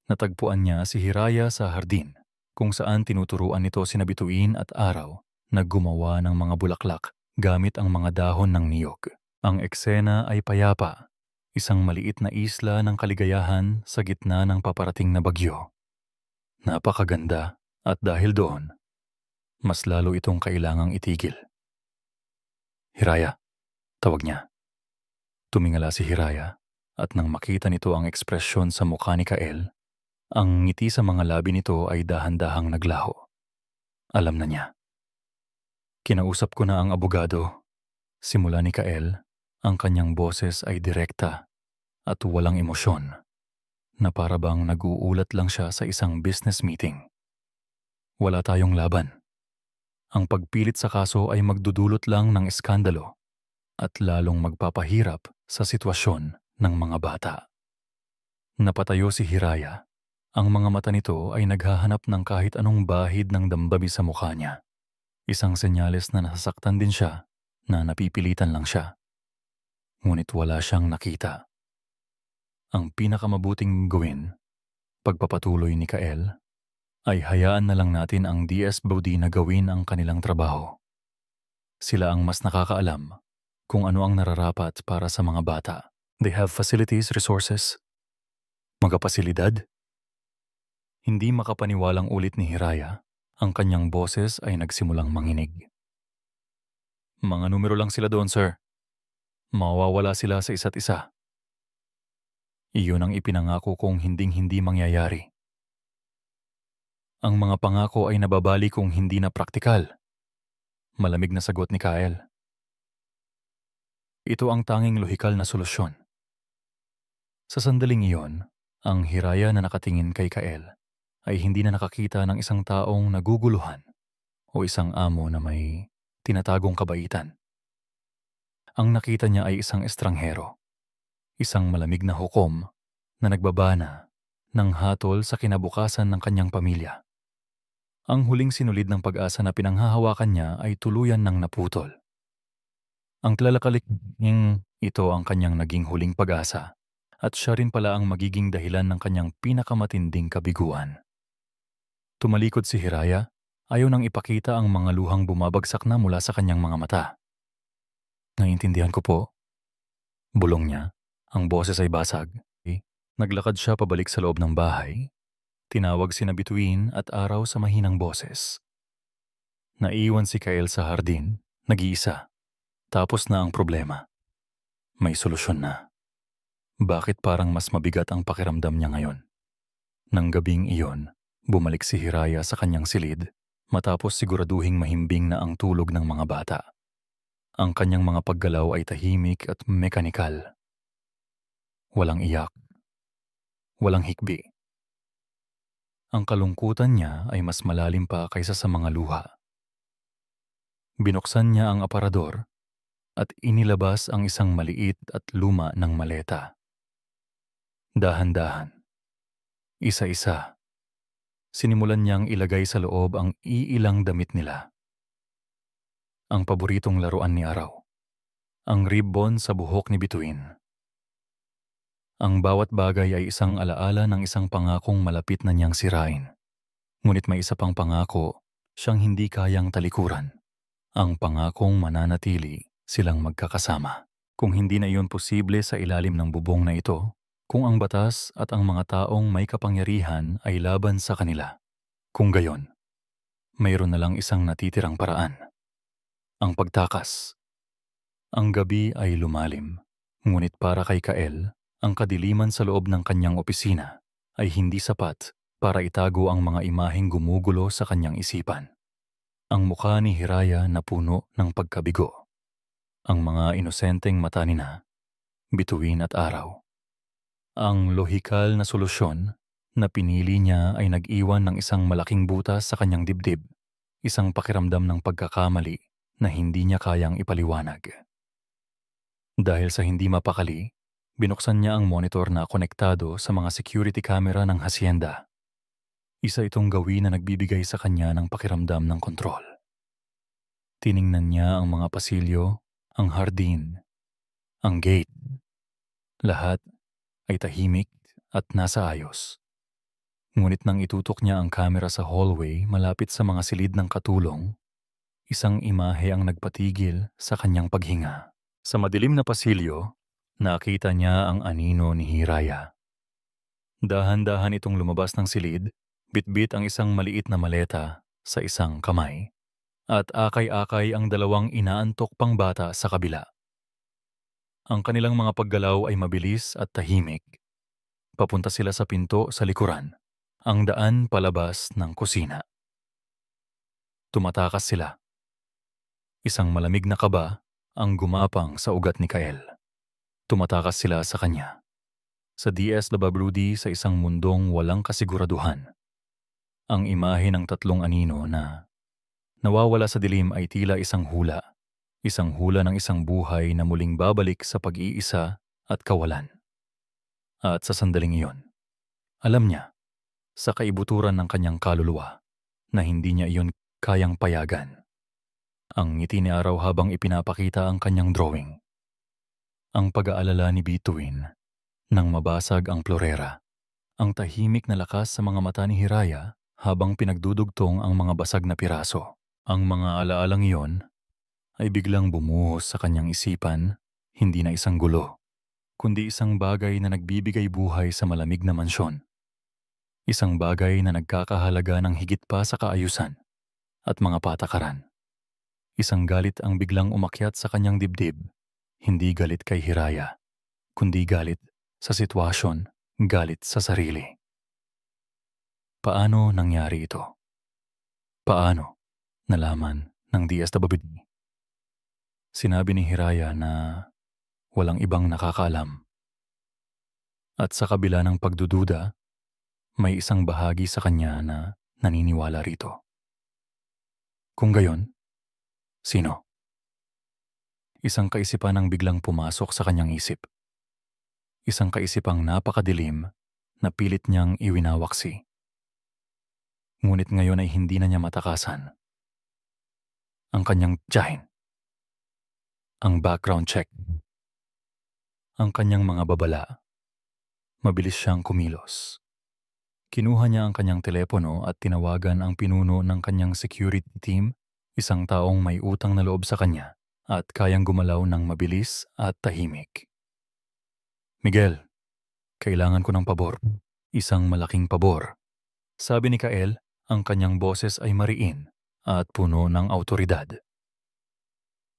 Natagpuan niya si Hiraya sa hardin, kung saan tinuturuan nito sina Bituin at Araw na gumawa ng mga bulaklak gamit ang mga dahon ng niyog. Ang eksena ay payapa, isang maliit na isla ng kaligayahan sa gitna ng paparating na bagyo. Napakaganda at dahil doon, mas lalo itong kailangang itigil. Hiraya, tawag niya. Tumingala si Hiraya at nang makita nito ang ekspresyon sa mukha ni Kael, ang ngiti sa mga labi nito ay dahan-dahang naglaho. Alam na niya. Kinausap ko na ang abogado. Simula ni Kael, ang kanyang boses ay direkta at walang emosyon, na para bang nag-uulat lang siya sa isang business meeting. Wala tayong laban. Ang pagpilit sa kaso ay magdudulot lang ng eskandalo at lalong magpapahirap sa sitwasyon ng mga bata. Napatayo si Hiraya. Ang mga mata nito ay naghahanap ng kahit anong bahid ng damdamin sa mukha niya. Isang senyales na nasasaktan din siya, na napipilitan lang siya. Ngunit wala siyang nakita. Ang pinakamabuting gawin, pagpapatuloy ni Kael, ay hayaan na lang natin ang DSWD na gawin ang kanilang trabaho. Sila ang mas nakakaalam kung ano ang nararapat para sa mga bata. They have facilities, resources, mga pasilidad. Hindi makapaniwalang ulit ni Hiraya, ang kanyang boses ay nagsimulang manginig. Mga numero lang sila doon, sir. Mawawala sila sa isa't isa. Iyon ang ipinangako kong hinding-hindi mangyayari. Ang mga pangako ay nababali kung hindi na praktikal. Malamig na sagot ni Kael. Ito ang tanging lohikal na solusyon. Sa sandaling iyon, ang Hiraya na nakatingin kay Kael ay hindi na nakakita ng isang taong naguguluhan o isang amo na may tinatagong kabaitan. Ang nakita niya ay isang estranghero, isang malamig na hukom na nagbabana ng hatol sa kinabukasan ng kanyang pamilya. Ang huling sinulid ng pag-asa na pinanghahawakan niya ay tuluyan ng naputol. Ang tlalakaliking ito ang kanyang naging huling pag-asa at siya rin pala ang magiging dahilan ng kanyang pinakamatinding kabiguan. Tumalikod si Hiraya, ayaw nang ipakita ang mga luhang bumabagsak na mula sa kanyang mga mata. Naiintindihan ko po. Bulong niya, ang boses ay basag. Naglakad siya pabalik sa loob ng bahay. Tinawag sina Bituin at Araw sa mahinang boses. Naiwan si Kael sa hardin, nag-iisa. Tapos na ang problema. May solusyon na. Bakit parang mas mabigat ang pakiramdam niya ngayon? Nang gabing iyon, bumalik si Hiraya sa kanyang silid matapos siguraduhing mahimbing na ang tulog ng mga bata. Ang kanyang mga paggalaw ay tahimik at mekanikal. Walang iyak. Walang hikbi. Ang kalungkutan niya ay mas malalim pa kaysa sa mga luha. Binuksan niya ang aparador at inilabas ang isang maliit at luma ng maleta. Dahan-dahan. Isa-isa. Sinimulan niyang ilagay sa loob ang iilang damit nila. Ang paboritong laruan ni Araw. Ang ribbon sa buhok ni Bituin. Ang bawat bagay ay isang alaala ng isang pangakong malapit na niyang sirain. Ngunit may isa pang pangako siyang hindi kayang talikuran. Ang pangakong mananatili silang magkakasama. Kung hindi na iyon posible sa ilalim ng bubong na ito, kung ang batas at ang mga taong may kapangyarihan ay laban sa kanila. Kung gayon, mayroon na lang isang natitirang paraan. Ang pagtakas. Ang gabi ay lumalim, ngunit para kay Kael, ang kadiliman sa loob ng kanyang opisina ay hindi sapat para itago ang mga imaheng gumugulo sa kanyang isipan. Ang mukha ni Hiraya na puno ng pagkabigo. Ang mga inosenteng mata nina, Bituin at Araw. Ang lohikal na solusyon na pinili niya ay nag-iwan ng isang malaking butas sa kanyang dibdib, isang pakiramdam ng pagkakamali na hindi niya kayang ipaliwanag. Dahil sa hindi mapakali, binuksan niya ang monitor na konektado sa mga security camera ng hasyenda. Isa itong gawin na nagbibigay sa kanya ng pakiramdam ng kontrol. Tiningnan niya ang mga pasilyo, ang hardin, ang gate. Lahat ay tahimik at nasa ayos. Ngunit nang itutok niya ang kamera sa hallway malapit sa mga silid ng katulong, isang imahe ang nagpatigil sa kanyang paghinga. Sa madilim na pasilyo, nakita niya ang anino ni Hiraya. Dahan-dahan itong lumabas ng silid, bitbit ang isang maliit na maleta sa isang kamay, at akay-akay ang dalawang inaantok pang bata sa kabila. Ang kanilang mga paggalaw ay mabilis at tahimik. Papunta sila sa pinto sa likuran, ang daan palabas ng kusina. Tumatakas sila. Isang malamig na kaba ang gumapang sa ugat ni Kael. Tumatakas sila sa kanya. Sa DSWD sa isang mundong walang kasiguraduhan. Ang imahe ng tatlong anino na nawawala sa dilim ay tila isang hula ng isang buhay na muling babalik sa pag-iisa at kawalan. At sa sandaling iyon, alam niya, sa kaibuturan ng kanyang kaluluwa, na hindi niya iyon kayang payagan. Ang ngiti ni Araw habang ipinapakita ang kanyang drawing. Ang pag-aalala ni Bituin, nang mabasag ang plorera. Ang tahimik na lakas sa mga mata ni Hiraya habang pinagdudugtong ang mga basag na piraso. Ang mga alaalang iyon ay biglang bumuhos sa kanyang isipan, hindi na isang gulo, kundi isang bagay na nagbibigay buhay sa malamig na mansyon. Isang bagay na nagkakahalaga ng higit pa sa kaayusan at mga patakaran. Isang galit ang biglang umakyat sa kanyang dibdib, hindi galit kay Hiraya, kundi galit sa sitwasyon, galit sa sarili. Paano nangyari ito? Paano nalaman ng DSWD? Sinabi ni Hiraya na walang ibang nakakaalam. At sa kabila ng pagdududa, may isang bahagi sa kanya na naniniwala rito. Kung gayon, sino? Isang kaisipan ang biglang pumasok sa kanyang isip. Isang kaisipang napakadilim na pilit niyang iwinawaksi. Ngunit ngayon ay hindi na niya matakasan. Ang kanyang tiyahin. Ang background check. Ang kanyang mga babala. Mabilis siyang kumilos. Kinuha niya ang kanyang telepono at tinawagan ang pinuno ng kanyang security team, isang taong may utang na loob sa kanya at kayang gumalaw ng mabilis at tahimik. Miguel, kailangan ko ng pabor. Isang malaking pabor. Sabi ni Kael, ang kanyang boses ay mariin at puno ng awtoridad.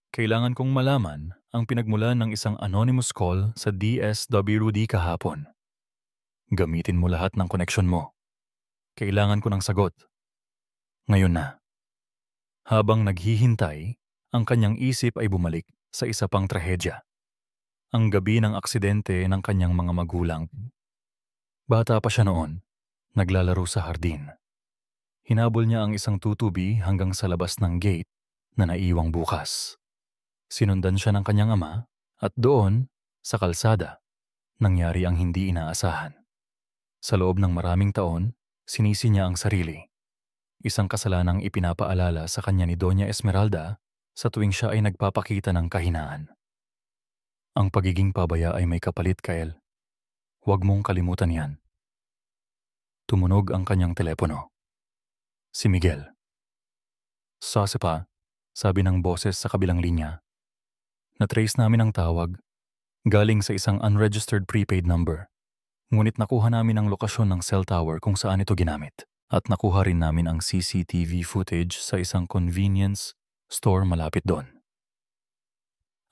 Kailangan kong malaman ang pinagmulan ng isang anonymous call sa DSWD kahapon. Gamitin mo lahat ng koneksyon mo. Kailangan ko ng sagot. Ngayon na. Habang naghihintay, ang kanyang isip ay bumalik sa isa pang trahedya. Ang gabi ng aksidente ng kanyang mga magulang. Bata pa siya noon, naglalaro sa hardin. Hinabol niya ang isang tutubi hanggang sa labas ng gate na naiwang bukas. Sinundan siya ng kanyang ama at doon, sa kalsada, nangyari ang hindi inaasahan. Sa loob ng maraming taon, sinisi niya ang sarili. Isang kasalanang ipinapaalala sa kanya ni Doña Esmeralda sa tuwing siya ay nagpapakita ng kahinaan. Ang pagiging pabaya ay may kapalit, Kael. Huwag mong kalimutan yan. Tumunog ang kanyang telepono. Si Miguel. Sase pa, sabi ng boses sa kabilang linya. Na-trace namin ang tawag, galing sa isang unregistered prepaid number. Ngunit nakuha namin ang lokasyon ng cell tower kung saan ito ginamit. At nakuha rin namin ang CCTV footage sa isang convenience store malapit doon.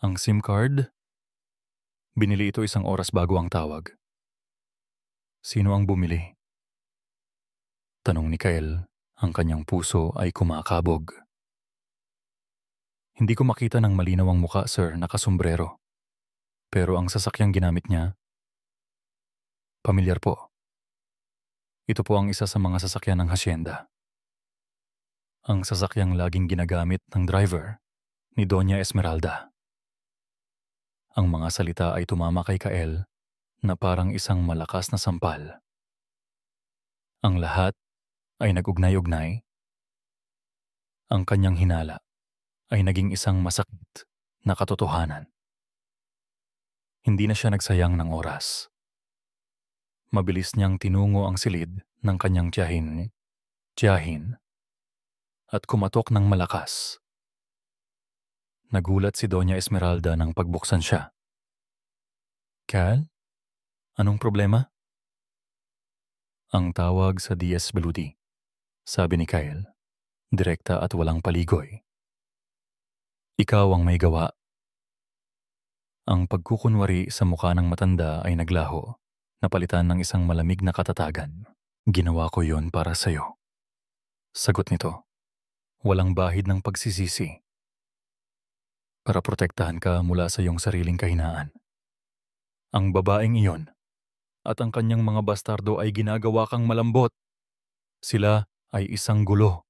Ang SIM card? Binili ito isang oras bago ang tawag. Sino ang bumili? Tanong ni Kael, ang kanyang puso ay kumakabog. Hindi ko makita ng malinaw ang muka, sir, nakasombrero. Pero ang sasakyang ginamit niya, pamilyar po. Ito po ang isa sa mga sasakyan ng hasyenda. Ang sasakyang laging ginagamit ng driver ni Doña Esmeralda. Ang mga salita ay tumama kay Kael na parang isang malakas na sampal. Ang lahat ay nag-ugnay-ugnay. Ang kanyang hinala ay naging isang masakit na katotohanan. Hindi na siya nagsayang ng oras. Mabilis niyang tinungo ang silid ng kanyang tiyahin, at kumatok ng malakas. Nagulat si Doña Esmeralda nang pagbuksan siya. Cal? Anong problema? Ang tawag sa DSWD, sabi ni Kyle, direkta at walang paligoy. Ikaw ang may gawa. Ang pagkukunwari sa mukha ng matanda ay naglaho, napalitan ng isang malamig na katatagan. Ginawa ko yon para sa'yo. Sagot nito, walang bahid ng pagsisisi. Para protektahan ka mula sa iyong sariling kahinaan. Ang babaeng iyon at ang kanyang mga bastardo ay ginagawa kang malambot. Sila ay isang gulo.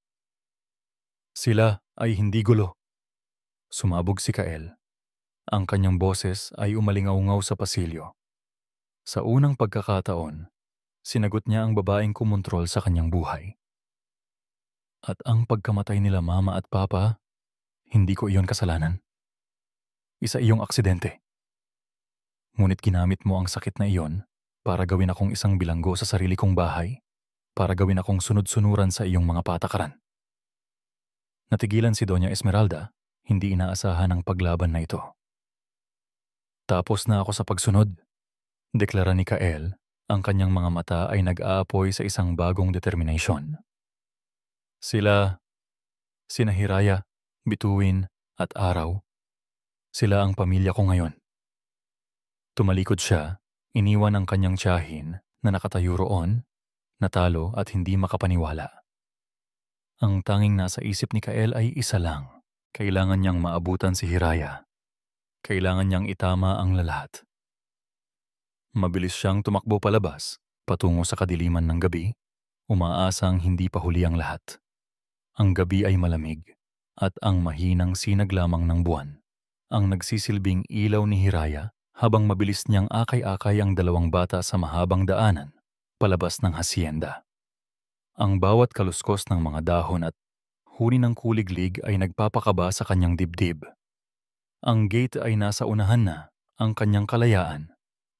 Sila ay hindi gulo. Sumabog si Kael. Ang kanyang boses ay umalingaw-ngaw sa pasilyo. Sa unang pagkakataon, sinagot niya ang babaeng kumontrol sa kanyang buhay. At ang pagkamatay nila mama at papa, hindi ko iyon kasalanan. Isa iyong aksidente. Ngunit ginamit mo ang sakit na iyon para gawin akong isang bilanggo sa sarili kong bahay, para gawin akong sunod-sunuran sa iyong mga patakaran. Natigilan si Doña Esmeralda, hindi inaasahan ang paglaban na ito. Tapos na ako sa pagsunod, deklara ni Kael, ang kanyang mga mata ay nag-aapoy sa isang bagong determinasyon. Sina Hiraya, Bituin at Araw, sila ang pamilya ko ngayon. Tumalikod siya, iniwan ang kanyang tiyahin na nakatayo roon, natalo at hindi makapaniwala. Ang tanging nasa isip ni Kael ay isa lang. Kailangan niyang maabutan si Hiraya. Kailangan niyang itama ang lahat. Mabilis siyang tumakbo palabas, patungo sa kadiliman ng gabi, umaasang hindi pa huli ang lahat. Ang gabi ay malamig, at ang mahinang sinag lamang ng buwan, ang nagsisilbing ilaw ni Hiraya habang mabilis niyang akay-akay ang dalawang bata sa mahabang daanan, palabas ng hasyenda. Ang bawat kaluskos ng mga dahon at huni ng kuliglig ay nagpapakaba sa kanyang dibdib. Ang gate ay nasa unahan na, ang kanyang kalayaan,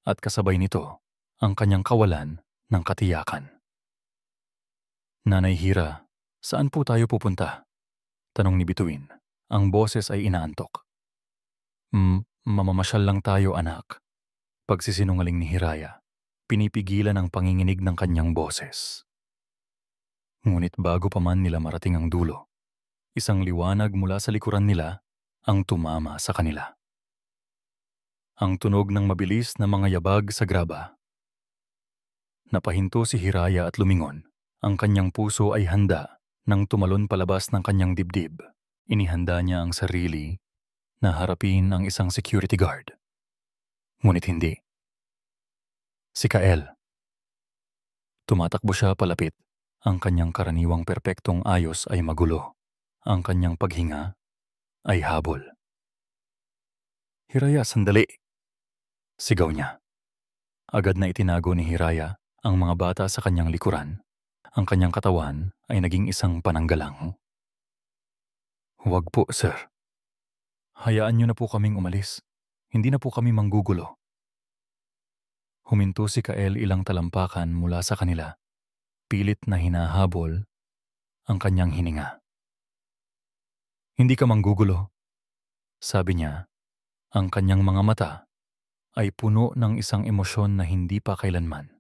at kasabay nito, ang kanyang kawalan ng katiyakan. Nanay Hira, saan po tayo pupunta? Tanong ni Bituin. Ang boses ay inaantok. Mamamasyal lang tayo, anak. Pagsisinungaling ni Hiraya, pinipigilan ang panginginig ng kanyang boses. Ngunit bago pa man nila marating ang dulo, isang liwanag mula sa likuran nila ang tumama sa kanila. Ang tunog ng mabilis na mga yabag sa graba. Napahinto si Hiraya at lumingon. Ang kanyang puso ay handa nang tumalon palabas ng kanyang dibdib. Inihanda niya ang sarili na harapin ang isang security guard. Ngunit hindi. Si Kael. Tumatakbo siya palapit. Ang kanyang karaniwang perpektong ayos ay magulo. Ang kanyang paghinga ay habol. Hiraya, sandali! Sigaw niya. Agad na itinago ni Hiraya ang mga bata sa kanyang likuran. Ang kanyang katawan ay naging isang pananggalang. Huwag po, sir. Hayaan niyo na po kaming umalis. Hindi na po kami manggugulo. Huminto si Kael ilang talampakan mula sa kanila. Pilit na hinahabol ang kanyang hininga. Hindi ka manggugulo, sabi niya. Ang kanyang mga mata ay puno ng isang emosyon na hindi pa kailanman.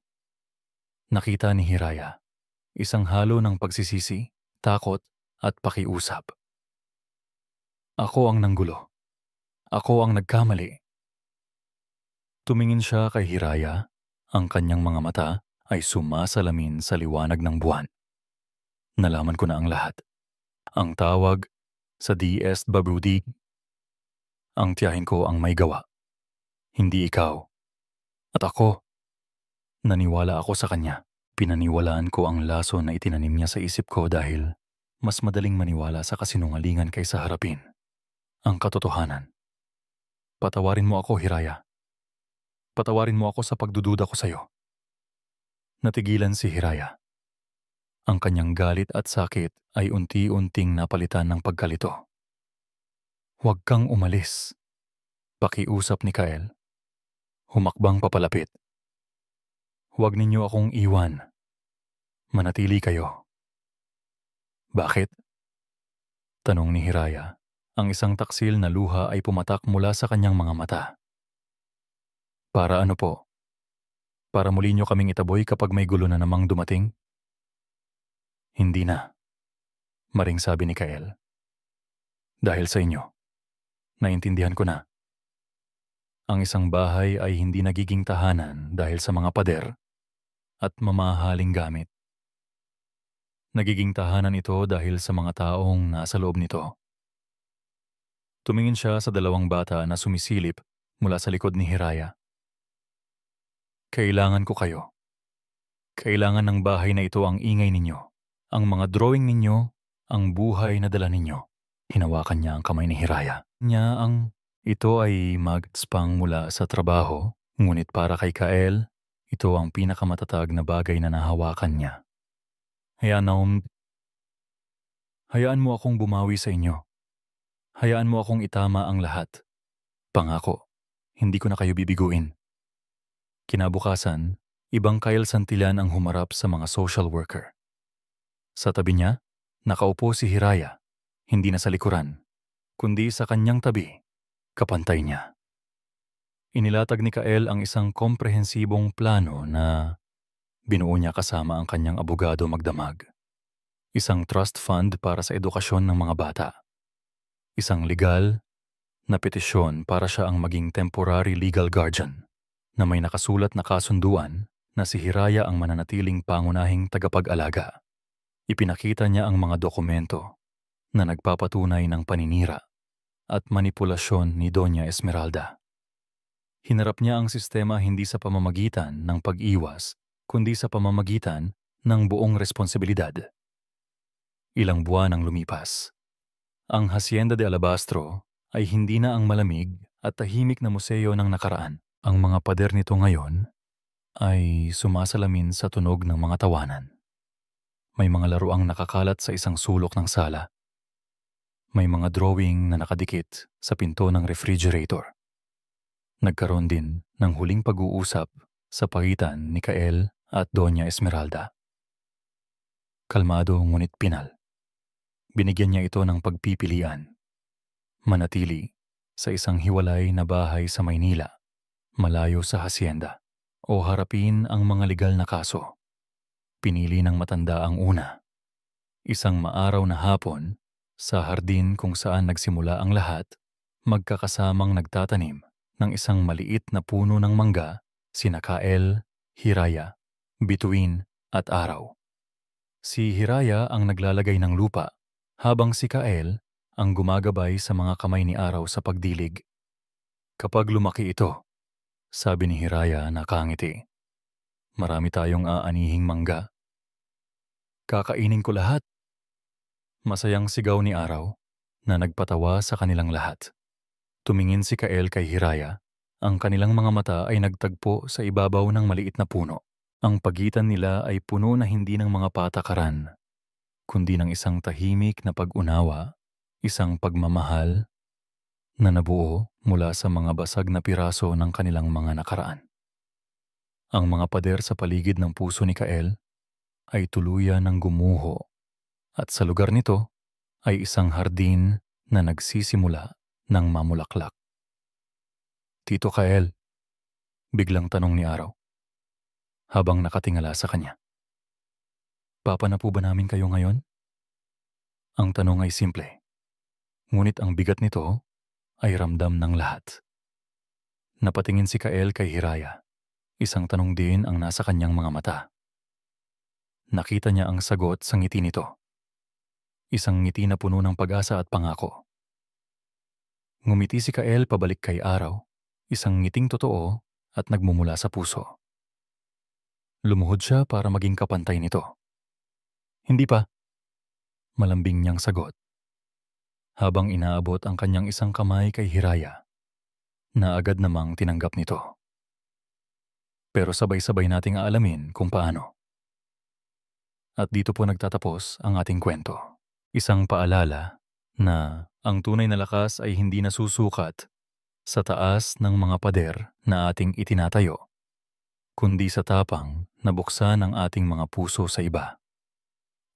Nakita ni Hiraya, isang halo ng pagsisisi, takot at pakiusap. Ako ang nanggulo. Ako ang nagkamali. Tumingin siya kay Hiraya, ang kanyang mga mata ay sumasalamin sa liwanag ng buwan. Nalaman ko na ang lahat. Ang tawag sa DSWD. Ang tiyahin ko ang may gawa. Hindi ikaw. At ako. Naniwala ako sa kanya. Pinaniwalaan ko ang laso na itinanim niya sa isip ko dahil mas madaling maniwala sa kasinungalingan kaysa harapin ang katotohanan. Patawarin mo ako, Hiraya. Patawarin mo ako sa pagdududa ko sa'yo. Natigilan si Hiraya. Ang kanyang galit at sakit ay unti-unting napalitan ng pagkalito. Huwag kang umalis. Pakiusap ni Kael. Humakbang papalapit. Huwag ninyo akong iwan. Manatili kayo. Bakit? Tanong ni Hiraya. Ang isang taksil na luha ay pumatak mula sa kanyang mga mata. Para ano po? Para muli nyo kaming itaboy kapag may gulo na namang dumating? Hindi na. Maring sabi ni Kael. Dahil sa inyo. Naintindihan ko na. Ang isang bahay ay hindi nagiging tahanan dahil sa mga pader at mamahaling gamit. Nagiging tahanan ito dahil sa mga taong nasa loob nito. Tumingin siya sa dalawang bata na sumisilip mula sa likod ni Hiraya. Kailangan ko kayo. Kailangan ng bahay na ito ang ingay ninyo. Ang mga drawing ninyo, ang buhay na dala ninyo. Hinawakan niya ang kamay ni Hiraya. Ito ay magtspang mula sa trabaho, ngunit para kay Kael, ito ang pinakamatatag na bagay na nahawakan niya. Hayaan mo akong bumawi sa inyo. Hayaan mo akong itama ang lahat. Pangako, hindi ko na kayo bibiguin. Kinabukasan, ibang Kyle Santillan ang humarap sa mga social worker. Sa tabi niya, nakaupo si Hiraya, hindi na sa likuran, kundi sa kanyang tabi, kapantay niya. Inilatag ni Kael ang isang komprehensibong plano na binuo niya kasama ang kanyang abogado magdamag. Isang trust fund para sa edukasyon ng mga bata. Isang legal na petisyon para siya ang maging temporary legal guardian na may nakasulat na kasunduan na si Hiraya ang mananatiling pangunahing tagapag-alaga. Ipinakita niya ang mga dokumento na nagpapatunay ng paninira at manipulasyon ni Doña Esmeralda. Hinarap niya ang sistema hindi sa pamamagitan ng pag-iwas, kundi sa pamamagitan ng buong responsibilidad. Ilang buwan ang lumipas. Ang Hacienda de Alabastro ay hindi na ang malamig at tahimik na museo ng nakaraan. Ang mga pader nito ngayon ay sumasalamin sa tunog ng mga tawanan. May mga laruang nakakalat sa isang sulok ng sala. May mga drawing na nakadikit sa pinto ng refrigerator. Nagkaroon din ng huling pag-uusap sa pagitan ni Kael at Doña Esmeralda. Kalmado ngunit pinal. Binigyan niya ito ng pagpipilian. Manatili sa isang hiwalay na bahay sa Maynila, malayo sa hacienda, o harapin ang mga legal na kaso. Pinili ng matanda ang una. Isang maaraw na hapon, sa hardin kung saan nagsimula ang lahat, magkakasamang nagtatanim ng isang maliit na puno ng mangga, sina Kael, Hiraya, Bituin at Araw. Si Hiraya ang naglalagay ng lupa, habang si Kael ang gumagabay sa mga kamay ni Araw sa pagdilig. Kapag lumaki ito, sabi ni Hiraya na nakangiti, marami tayong aanihing mangga. Kakainin ko lahat. Masayang sigaw ni Araw na nagpatawa sa kanilang lahat. Tumingin si Kael kay Hiraya. Ang kanilang mga mata ay nagtagpo sa ibabaw ng maliit na puno. Ang pagitan nila ay puno na hindi ng mga patakaran, kundi ng isang tahimik na pag-unawa, isang pagmamahal na nabuo mula sa mga basag na piraso ng kanilang mga nakaraan. Ang mga pader sa paligid ng puso ni Kael ay tuluyan ng gumuho at sa lugar nito ay isang hardin na nagsisimula ng mamulaklak. Tito Kael, biglang tanong ni Araw, habang nakatingala sa kanya. Papa na po ba namin kayo ngayon? Ang tanong ay simple, ngunit ang bigat nito ay ramdam ng lahat. Napatingin si Kael kay Hiraya. Isang tanong din ang nasa kanyang mga mata. Nakita niya ang sagot sa ngiti nito. Isang ngiti na puno ng pag-asa at pangako. Ngumiti si Kael pabalik kay Araw, isang ngiting totoo at nagmumula sa puso. Lumuhod siya para maging kapantay nito. Hindi pa, malambing niyang sagot, habang inaabot ang kanyang isang kamay kay Hiraya, na agad namang tinanggap nito. Pero sabay-sabay nating aalamin kung paano. At dito po nagtatapos ang ating kwento. Isang paalala na ang tunay na lakas ay hindi nasusukat sa taas ng mga pader na ating itinatayo, kundi sa tapang na buksan ang ating mga puso sa iba.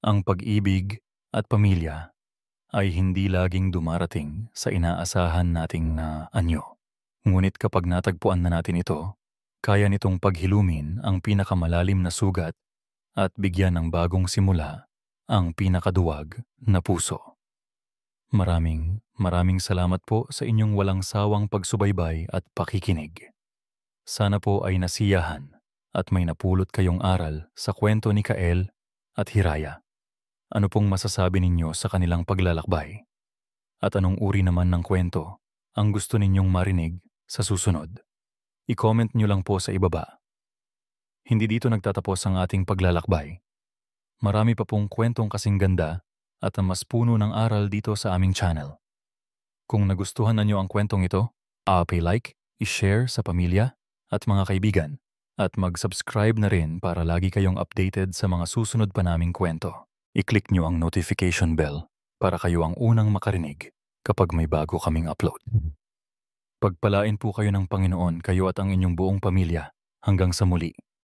Ang pag-ibig at pamilya ay hindi laging dumarating sa inaasahan nating anyo. Ngunit kapag natagpuan na natin ito, kaya nitong paghilumin ang pinakamalalim na sugat at bigyan ng bagong simula ang pinakaduwag na puso. Maraming salamat po sa inyong walang sawang pagsubaybay at pakikinig. Sana po ay nasiyahan at may napulot kayong aral sa kwento ni Kael at Hiraya. Ano pong masasabi ninyo sa kanilang paglalakbay? At anong uri naman ng kwento ang gusto ninyong marinig sa susunod? I-comment nyo lang po sa ibaba. Hindi dito nagtatapos ang ating paglalakbay. Marami pa pong kwentong kasing ganda at ang mas puno ng aral dito sa aming channel. Kung nagustuhan ninyo ang kwentong ito, pa-like, i-share sa pamilya at mga kaibigan, at mag-subscribe na rin para lagi kayong updated sa mga susunod pa naming kwento. I-click nyo ang notification bell para kayo ang unang makarinig kapag may bago kaming upload. Pagpalain po kayo ng Panginoon, kayo at ang inyong buong pamilya. Hanggang sa muli.